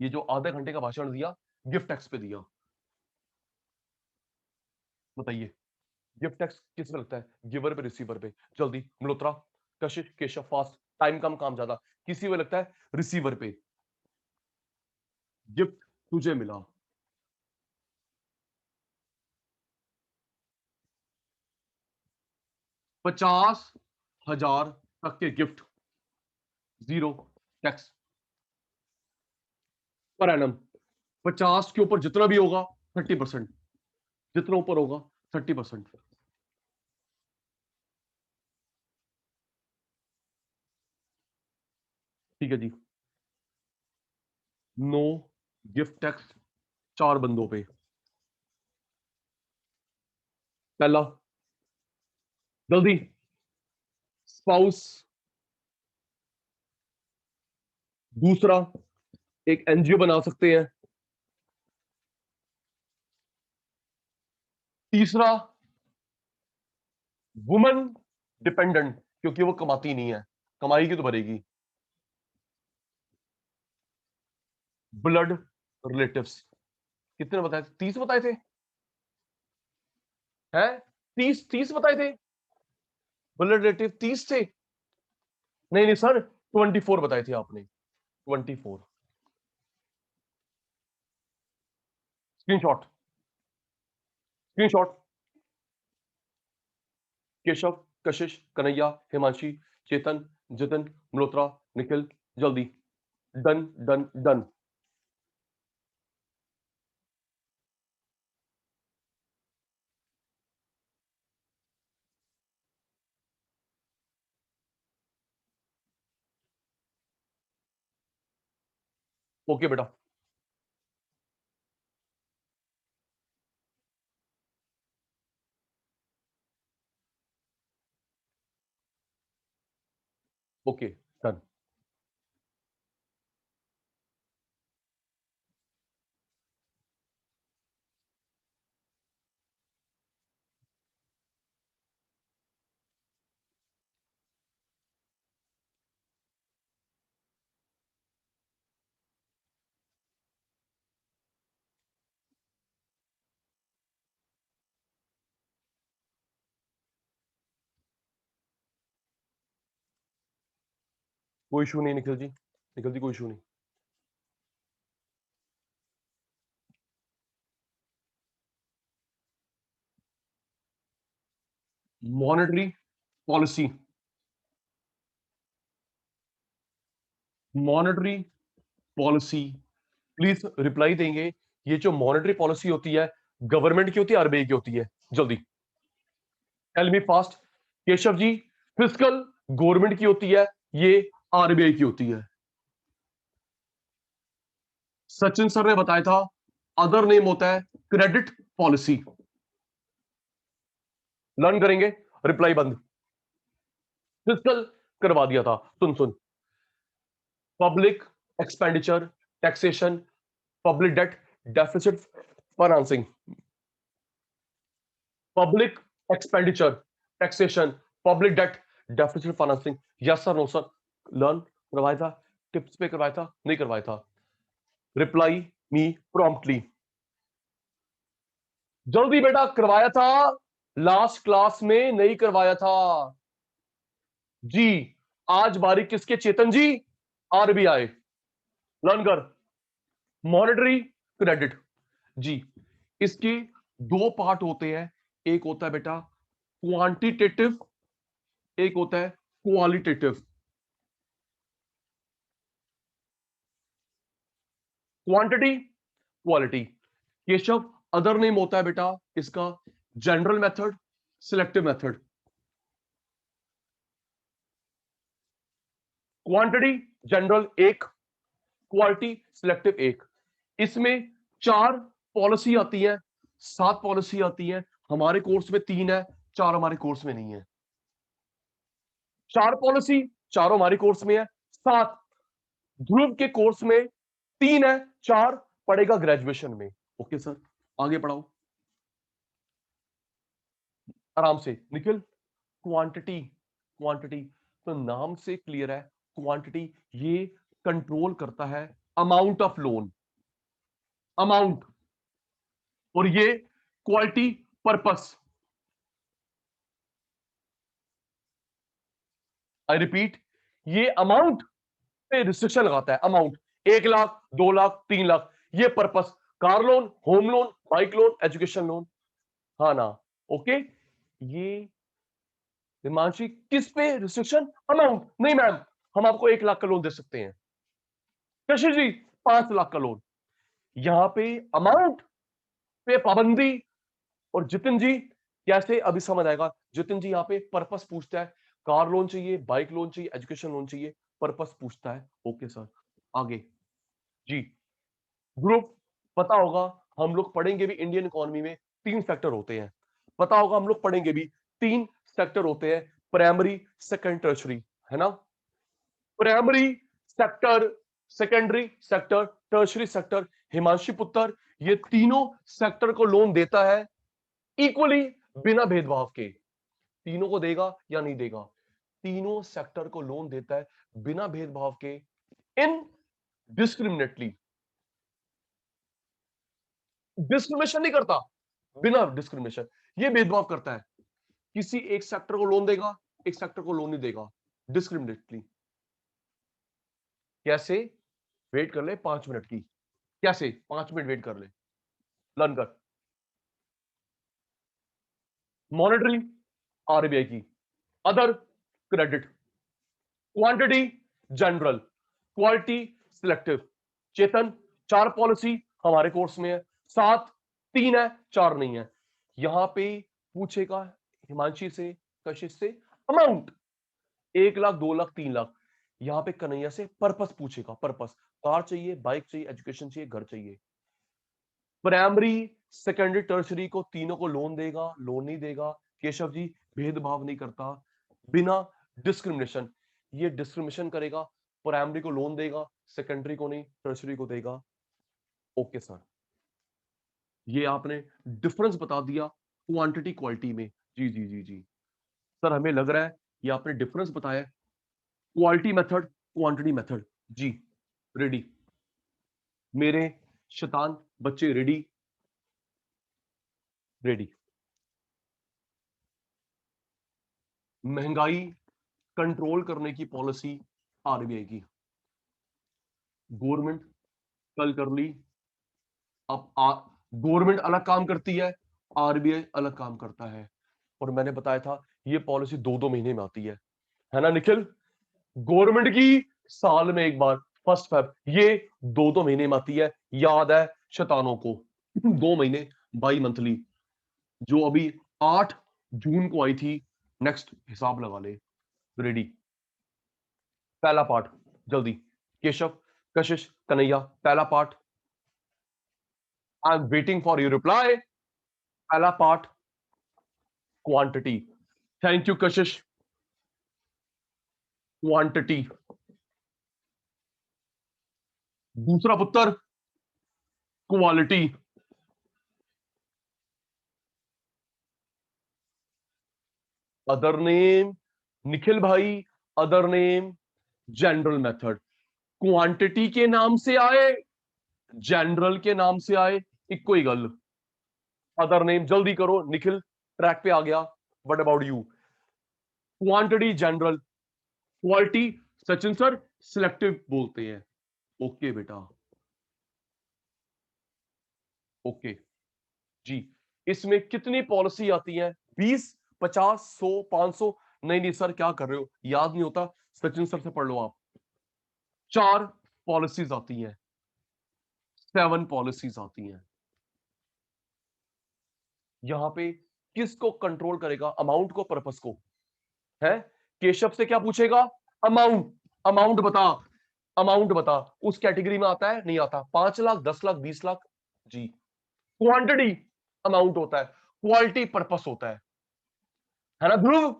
ये जो आधे घंटे का भाषण दिया गिफ्ट टैक्स पे दिया, बताइए गिफ्ट टैक्स किस पे लगता है? गिवर पे, रिसीवर पे? जल्दी मल्होत्रा, कशिश, केशव, फास्ट, टाइम कम काम ज्यादा, किसी पे लगता है? रिसीवर पे। गिफ्ट तुझे मिला, 50,000 तक के गिफ्ट, 0 टैक्स पर एनम। 50 के ऊपर जितना भी होगा 30%, जितना ऊपर होगा 30%। ठीक है जी। नो गिफ्ट टैक्स 4 बंदों पे। पहला, जल्दी, स्पाउस। दूसरा, एक एनजीओ बना सकते हैं। तीसरा, वुमन डिपेंडेंट, क्योंकि वो कमाती नहीं है, कमाएगी तो भरेगी। ब्लड रिलेटिव्स, कितने बताए थे? 30 बताए थे, हैं? 30 बताए थे ब्लड रिलेटिव, 30 थे? नहीं नहीं सर, 24 बताए थे आपने, 24। Screenshot, screenshot. केशव, कशिश, कन्हैया, हिमांशी, चेतन, जितिन, मल्होत्रा, निखिल, जल्दी। Done done done. ओके बेटा, ओके डन। कोई इशू नहीं निखिल जी, निखिल जी कोई इशू नहीं। Monetary policy, monetary policy, please reply देंगे। ये जो मॉनेटरी पॉलिसी होती है गवर्नमेंट की होती है, आरबीआई की होती है? जल्दी tell me fast. Keshav ji, physical government की होती है, ये आरबीआई की होती है। सचिन सर ने बताया था अदर नेम होता है क्रेडिट पॉलिसी। लर्न करेंगे, रिप्लाई बंद। फिजिकल करवा दिया था, सुन सुन। Public expenditure, taxation, public debt, deficit financing. Public expenditure, taxation, public debt, deficit financing. Yes sir, no sir? Learn करवाया था, टिप्स पे करवाया था, नहीं करवाया था? Reply me promptly. जल्दी बेटा, करवाया था लास्ट क्लास में, नहीं करवाया था जी। आज बारी किसके? चेतन जी, आरबीआई। लर्न कर। मॉनेटरी क्रेडिट जी, इसके दो पार्ट होते हैं। एक होता है बेटा क्वांटिटेटिव, एक होता है qualitative. Quantity, quality. Keshav, other name होता है बेटा इसका general method, selective method. Quantity general एक, क्वालिटी सिलेक्टिव एक। इसमें 4 पॉलिसी आती है, 7 पॉलिसी आती है। हमारे कोर्स में 3 है, 4 हमारे कोर्स में नहीं है। 4 पॉलिसी, चारों हमारे कोर्स में है। 7 ध्रुव के कोर्स में, 3 है, 4 पढ़ेगा ग्रेजुएशन में। ओके सर, आगे पढ़ाओ आराम से। निखिल, क्वांटिटी, क्वांटिटी तो नाम से क्लियर है। क्वांटिटी ये कंट्रोल करता है अमाउंट ऑफ लोन, अमाउंट। और ये क्वालिटी पर्पस, आई रिपीट, ये अमाउंट पे रिस्ट्रिक्शन लगाता है। अमाउंट 1 लाख, 2 लाख, 3 लाख, ये purpose. Car loan, home loan, bike loan, education loan, हाँ ना? ओके। ये हिमांशी किस पे रिस्ट्रिक्शन? अमाउंट। नहीं मैम, हम आपको 1 लाख का लोन दे सकते हैं। कशिश जी, 5 लाख का लोन। यहां पे अमाउंट पे पाबंदी। और जितिन जी, कैसे? अभी समझ आएगा। जितिन जी यहाँ पे पर्पस पूछता है, कार लोन चाहिए, बाइक लोन चाहिए, एजुकेशन लोन चाहिए, पर्पस पूछता है। ओके सर, आगे जी। ग्रुप, पता होगा हम लोग पढ़ेंगे भी इंडियन इकोनॉमी में 3 सेक्टर होते हैं। पता होगा हम लोग पढ़ेंगे भी 3 सेक्टर होते हैं, प्राइमरी, सेकंड, टर्शरी, है ना? Primary sector, secondary sector, tertiary sector. Himanshi पुत्र, ये तीनों सेक्टर को लोन देता है इक्वली, बिना भेदभाव के। तीनों को देगा या नहीं देगा? तीनों सेक्टर को लोन देता है बिना भेदभाव के, इन डिस्क्रिमिनेटली। डिस्क्रिमिनेशन नहीं करता, बिना डिस्क्रिमिनेशन। ये भेदभाव करता है, किसी एक सेक्टर को लोन देगा, एक सेक्टर को लोन नहीं देगा, डिस्क्रिमिनेटली। कैसे? वेट कर ले 5 मिनट की। कैसे? 5 मिनट वेट कर ले। लर्न कर। मॉनिटरिंग आरबीआई की, other credit, quantity general, quality selective. Chetan 4 policy हमारे कोर्स में है, 7 3 है, 4 नहीं है। यहां पे पूछेगा हिमांशी से, कशिश से अमाउंट 1 लाख 2 लाख 3 लाख। यहां पे कन्हैया से पर्पस पूछेगा, पर्पस कार चाहिए, बाइक चाहिए, एजुकेशन चाहिए, घर चाहिए। प्राइमरी सेकेंडरी टर्सरी को तीनों को लोन देगा, लोन नहीं देगा। केशव जी भेदभाव नहीं करता, बिना डिस्क्रिमिनेशन। ये डिस्क्रिमिनेशन करेगा, प्राइमरी को लोन देगा, सेकेंडरी को नहीं, टर्सरी को देगा। ओके सर, ये आपने डिफरेंस बता दिया क्वांटिटी क्वालिटी में। जी जी जी जी सर, हमें लग रहा है ये आपने डिफरेंस बताया, क्वालिटी मेथड, क्वांटिटी मेथड। जी रेडी मेरे शैतान बच्चे, रेडी रेडी। महंगाई कंट्रोल करने की पॉलिसी आरबीआई की, गवर्नमेंट कल कर ली। अब गवर्नमेंट अलग काम करती है, आरबीआई अलग काम करता है। और मैंने बताया था ये पॉलिसी 2-2 महीने में आती है ना निखिल? गवर्नमेंट की साल में एक बार 1 फेब, ये 2-2 महीने में आती है। याद है शैतानों को 2 महीने बाई मंथली, जो अभी 8 जून को आई थी। नेक्स्ट हिसाब लगा ले। रेडी, पहला पार्ट जल्दी। केशव, कशिश, कन्हैया, पहला part. I am waiting for your reply. पहला part quantity. Thank you Kashish. Quantity. दूसरा पुत्र क्वालिटी। अदर नेम निखिल भाई, other name general method. Quantity के नाम से आए, जनरल के नाम से आए, इक्को ही गल। अदर नेम जल्दी करो, निखिल ट्रैक पे आ गया। What about you? Quantity general, quality Sachin sir selective बोलते हैं। ओके बेटा, ओके जी। इसमें कितनी पॉलिसी आती है? 20, 50, 100, 500? नहीं नहीं सर, क्या कर रहे हो, याद नहीं होता? सचिन सर से पढ़ लो आप। 4 पॉलिसीज आती हैं, 7 पॉलिसीज आती हैं। यहां पे किसको कंट्रोल करेगा? अमाउंट को, पर्पस को? है केशव से क्या पूछेगा? अमाउंट, अमाउंट बता, अमाउंट बता। उस कैटेगरी में आता है नहीं आता? 5 लाख, 10 लाख, 20 लाख? जी। क्वांटिटी अमाउंट होता है, क्वालिटी पर्पस होता है ना Dhruv?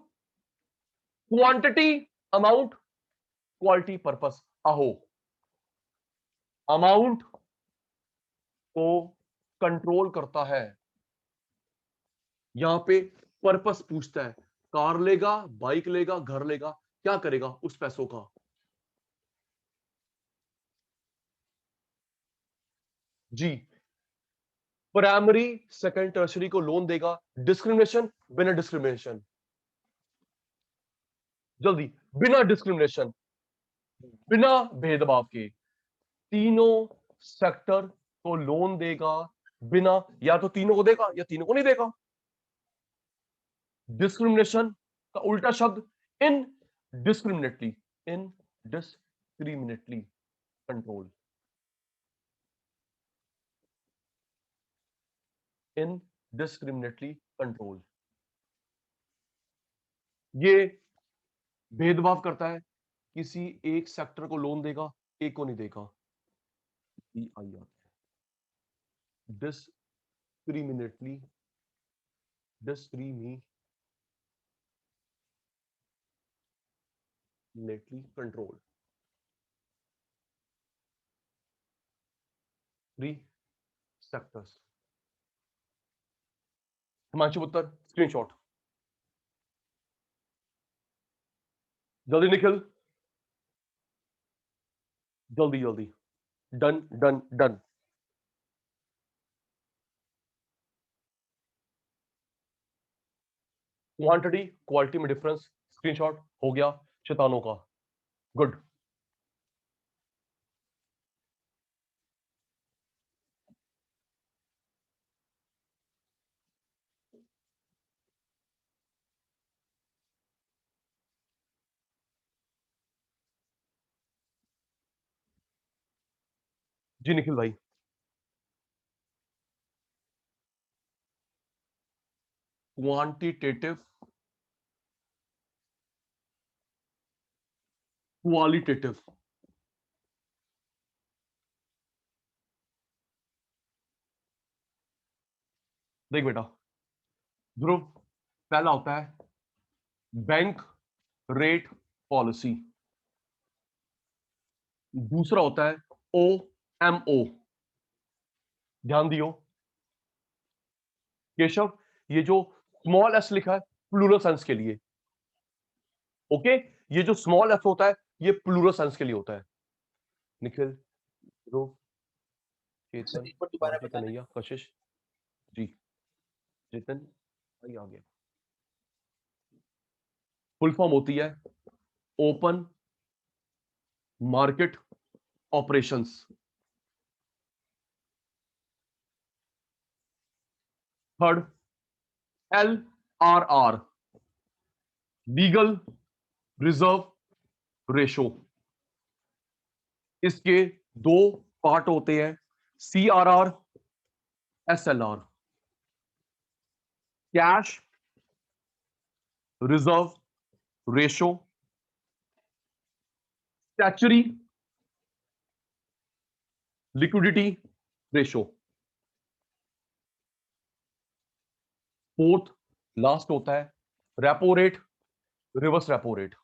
Quantity amount, quality purpose. आहो, अमाउंट को कंट्रोल करता है। यहां पे पर्पस पूछता है, कार लेगा, बाइक लेगा, घर लेगा, क्या करेगा उस पैसों का? जी। प्राइमरी सेकंड टर्सरी को लोन देगा, डिस्क्रिमिनेशन, बिना डिस्क्रिमिनेशन। जल्दी, बिना डिस्क्रिमिनेशन, बिना भेदभाव के तीनों सेक्टर को लोन देगा। बिना, या तो तीनों को देगा या तीनों को नहीं देगा। डिस्क्रिमिनेशन का उल्टा शब्द इन डिस्क्रिमिनेटली, इन डिस्क्रिमिनेटली कंट्रोल, इन डिस्क्रिमिनेटली कंट्रोल। ये भेदभाव करता है, किसी एक सेक्टर को लोन देगा, एक को नहीं देगा। डिस्क्रिमिनेटली, डिस्क्रिमिनेटली कंट्रोल। 3 सेक्टर्स। हिमांशु पुत्र स्क्रीनशॉट जल्दी निखिल, जल्दी जल्दी। Done done done. Quantity quality में डिफरेंस, स्क्रीनशॉट हो गया शैतानों का। गुड। जी निखिल भाई। Quantitative, qualitative. देख बेटा ध्रुव, पहला होता है बैंक रेट पॉलिसी, दूसरा होता है ओ एम ओ। ध्यान दियो केशव, ये जो स्मॉल एस लिखा है प्लूरल सेंस के लिए, ओके। ये जो स्मॉल एफ होता है ये प्लूरल सेंस के लिए होता है। निखिल, ध्रुव, सर चेतन, एक बार दोबारा भारती, बताना। कन्हैया, कशिश जी। चेतन भाई आ गया। फुल फॉर्म होती है open market operations. Third, L R R, legal reserve ratio. इसके दो पार्ट होते हैं, C R R, S L R. Cash reserve ratio, statutory liquidity ratio. Fourth last होता है repo rate, reverse repo rate.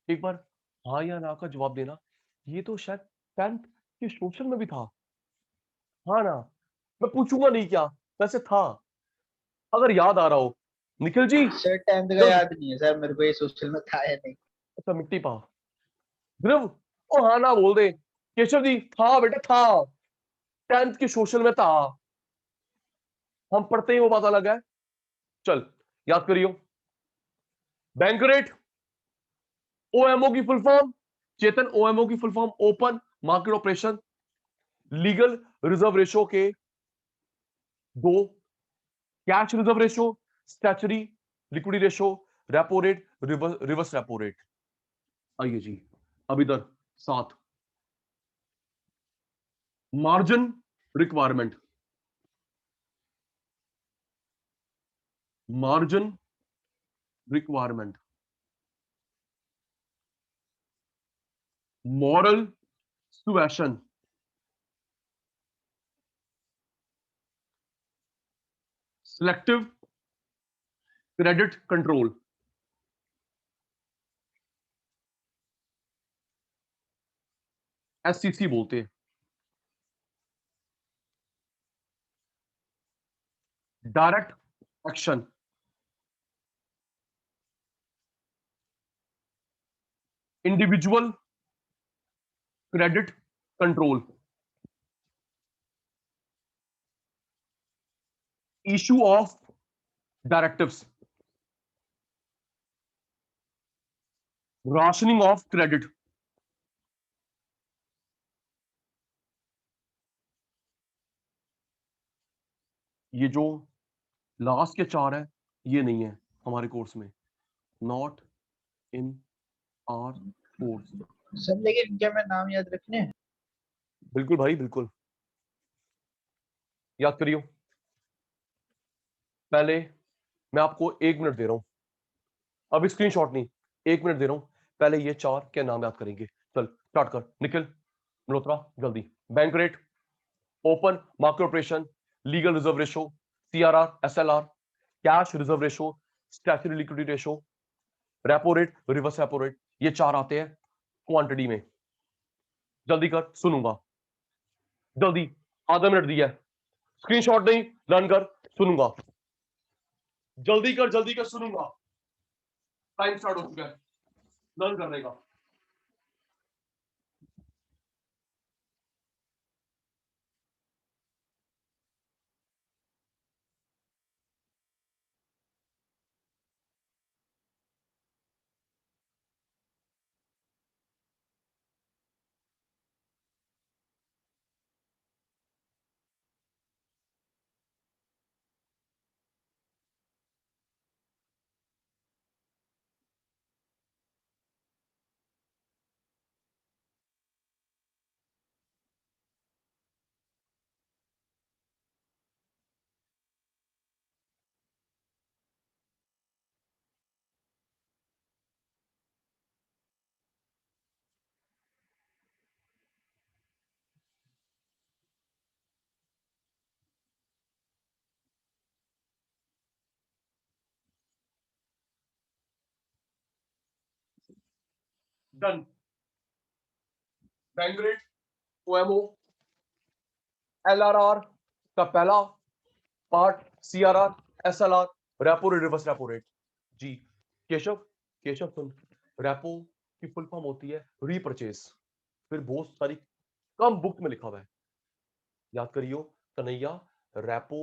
एक बार हाँ या ना का जवाब देना। ये तो शायद 10th के सोशल में भी था। हाँ ना, मैं पूछूंगा नहीं क्या, वैसे था, अगर याद आ रहा हो। निखिल जी सर 10th का जल्दी। याद नहीं है सर मेरे को, ये सोशल में था या नहीं। अच्छा मिट्टी पा, ध्रुव, ओ हाँ ना बोल दे। केशव जी था बेटा था, 10th के सोशल में था, हम पढ़ते ही वो पता लगा है। चल याद करियो। बैंक रेट, ओएमओ की फुल फॉर्म, चेतन ओएमओ की full form open market operation. Legal reserve ratio के दो, cash reserve ratio, statutory liquidity ratio, repo rate, reverse repo rate. आइए जी, अब इधर 7, margin requirement. Margin requirement, moral suasion, selective credit control, SCC बोलते हैं। Direct action, individual credit control, issue of directives, rationing of credit. ये जो last के 4 है ये नहीं है हमारे कोर्स में, not in are course. Sir लेकिन क्या मैं नाम याद रखने हैं? बिल्कुल भाई बिल्कुल, याद करियो। पहले मैं आपको 1 मिनट दे रहा हूं, अभी स्क्रीनशॉट नहीं, 1 मिनट दे रहा हूं। पहले ये 4 के नाम याद करेंगे। चल स्टार्ट कर निखिल, मल्होत्रा जल्दी। Bank rate, open market operation, legal reserve ratio, CRR, SLR, cash reserve ratio, statutory liquidity ratio, repo rate, reverse repo rate. ये 4 आते हैं क्वांटिटी में। जल्दी कर, सुनूंगा जल्दी, आधा मिनट दिया है, स्क्रीनशॉट नहीं, लर्न कर, सुनूंगा। जल्दी कर सुनूंगा। टाइम स्टार्ट हो चुका है लर्न करने का। Done. Bank rate, OMO, LRR का पहला part, CRR, SLR, repo rate, reverse repo rate. जी केशव, केशव सुन, रेपो की फुल फॉर्म होती है रीपरचेज, फिर बहुत सारी कम बुक में लिखा हुआ है, याद करियो कन्हैया, रेपो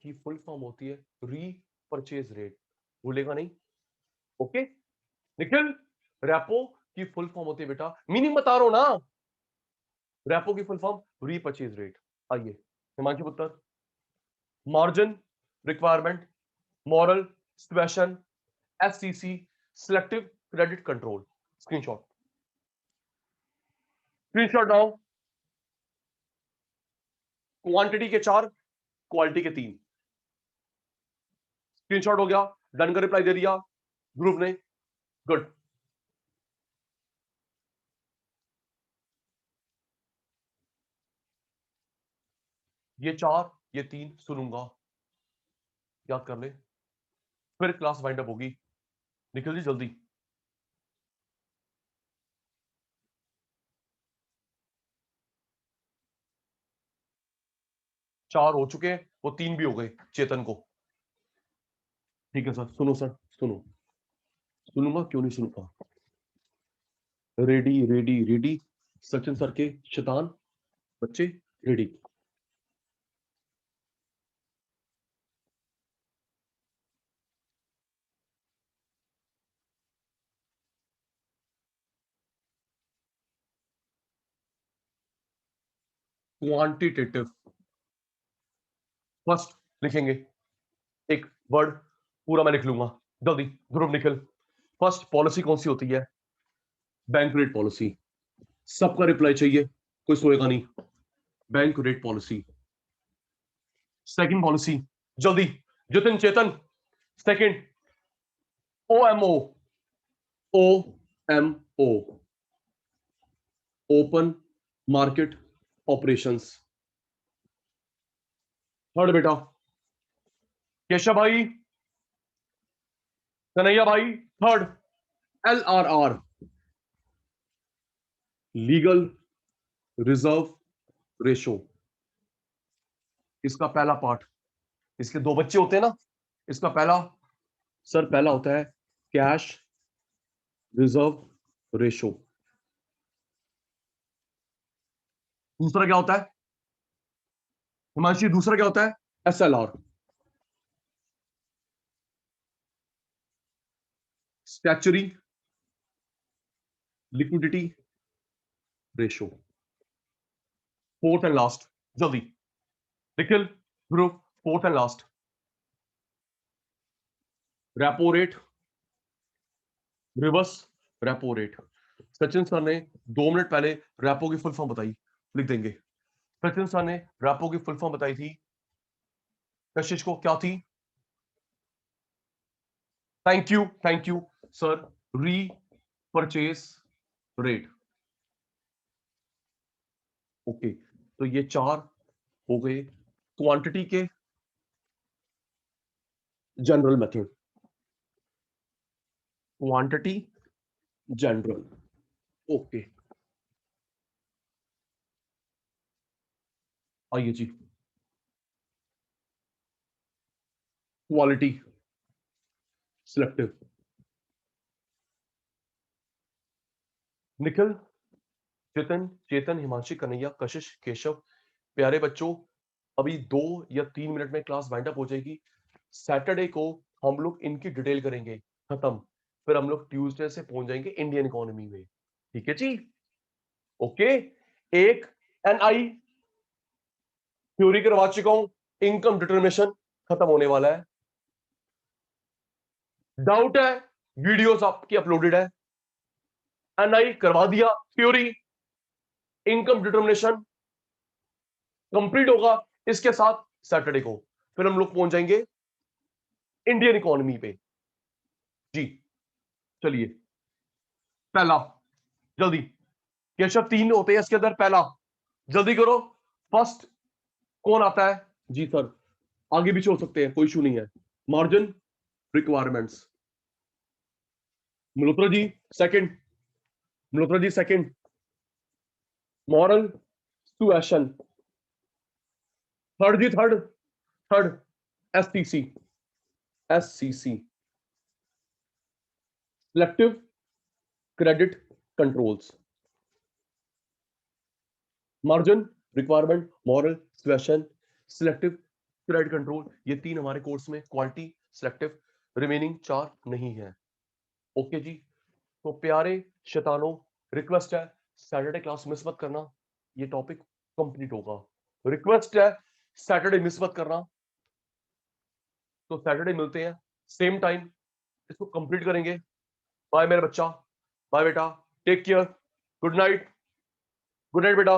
की फुल फॉर्म होती है रीपरचेज रेट, भूलेगा नहीं। ओके निखिल, रेपो की फुल फॉर्म होती है बेटा, मीनिंग बता रहा हूं ना, रेपो की फुल फॉर्म रीपरचेज रेट। आइए हिमांशु पुत्र, margin requirement, moral situation, SCC, selective credit control. Screenshot, screenshot now. Quantity के 4, क्वालिटी के 3। स्क्रीनशॉट हो गया, डन का रिप्लाई दे दिया ग्रुप ने, गुड। ये 4 ये 3 सुनूंगा, याद कर ले, फिर क्लास वाइंड अप होगी। निखिल जी जल्दी। 4 हो चुके हैं, वो 3 भी हो गए चेतन को। ठीक है सर, सुनो सर, सुनो, सुनूंगा क्यों नहीं सुनूंगा। Ready ready ready, Sachin sir के शैतान बच्चे रेडी। क्वांटिटेटिव फर्स्ट लिखेंगे, एक वर्ड पूरा मैं लिख लूंगा, जल्दी ध्रुव निखिल। फर्स्ट पॉलिसी कौन सी होती है? Bank rate policy. सबका रिप्लाई चाहिए, कोई सोएगा नहीं। Bank rate policy. Second policy, जल्दी Jitin Chetan. Second OMO, OMO, open market operations. Third बेटा केशव भाई, कन्हैया भाई, third LRR, legal reserve ratio. इसका पहला पार्ट, इसके 2 बच्चे होते हैं ना, इसका पहला सर पहला होता है कैश रिजर्व रेशो। दूसरा क्या होता है हिमांशी, दूसरा क्या होता है? SLR, statutory liquidity ratio. Fourth and last, जल्दी Nikhil Dhruv, fourth and last repo rate, reverse repo rate. Sachin sir ने 2 मिनट पहले रेपो की फुल फॉर्म बताई, लिख देंगे। सचिन सर ने रेपो की फुल फॉर्म बताई थी, कशिश को क्या थी? थैंक यू सर, री परचेस रेट। ओके, तो ये 4 हो गए क्वांटिटी के general method, quantity general. Okay आइए जी, क्वालिटी सिलेक्टिव। निखिल, चेतन, चेतन, हिमांशी, कन्हैया, कशिश, केशव, प्यारे बच्चों, अभी 2 या 3 मिनट में क्लास वाइंड अप हो जाएगी। सैटरडे को हम लोग इनकी डिटेल करेंगे, खत्म। फिर हम लोग ट्यूसडे से पहुंच जाएंगे इंडियन इकोनॉमी में। ठीक है जी, ओके। एक एनआई थ्योरी करवा चुका हूं, इनकम डिटर्मिनेशन खत्म होने वाला है। डाउट है, वीडियोस आपकी अपलोडेड है। एनआई करवा दिया, थ्योरी, इनकम डिटर्मिनेशन कंप्लीट होगा इसके साथ सैटरडे को। फिर हम लोग पहुंच जाएंगे इंडियन इकोनॉमी पे। जी चलिए, पहला जल्दी, केशव 3 होते हैं इसके अंदर, पहला जल्दी करो। फर्स्ट कौन आता है? जी सर, आगे पीछे हो सकते हैं, कोई इशू नहीं है। Margin requirements, Malhotra ji. Second Malhotra ji second, moral suasion, third जी third SCC, selective credit controls, margin requirement, moral suasion, selective credit control, ये 3 हमारे कोर्स में क्वालिटी, सिलेक्टिव, रिमेनिंग 4 नहीं है। ओके जी, तो प्यारे शैतानों, रिक्वेस्ट है सैटरडे क्लास मिस मत करना, ये टॉपिक कंप्लीट होगा। रिक्वेस्ट है सैटरडे मिस मत करना। तो सैटरडे मिलते हैं सेम टाइम, इसको कंप्लीट करेंगे। बाय मेरा बच्चा, बाय बेटा, टेक केयर, गुड नाइट बेटा।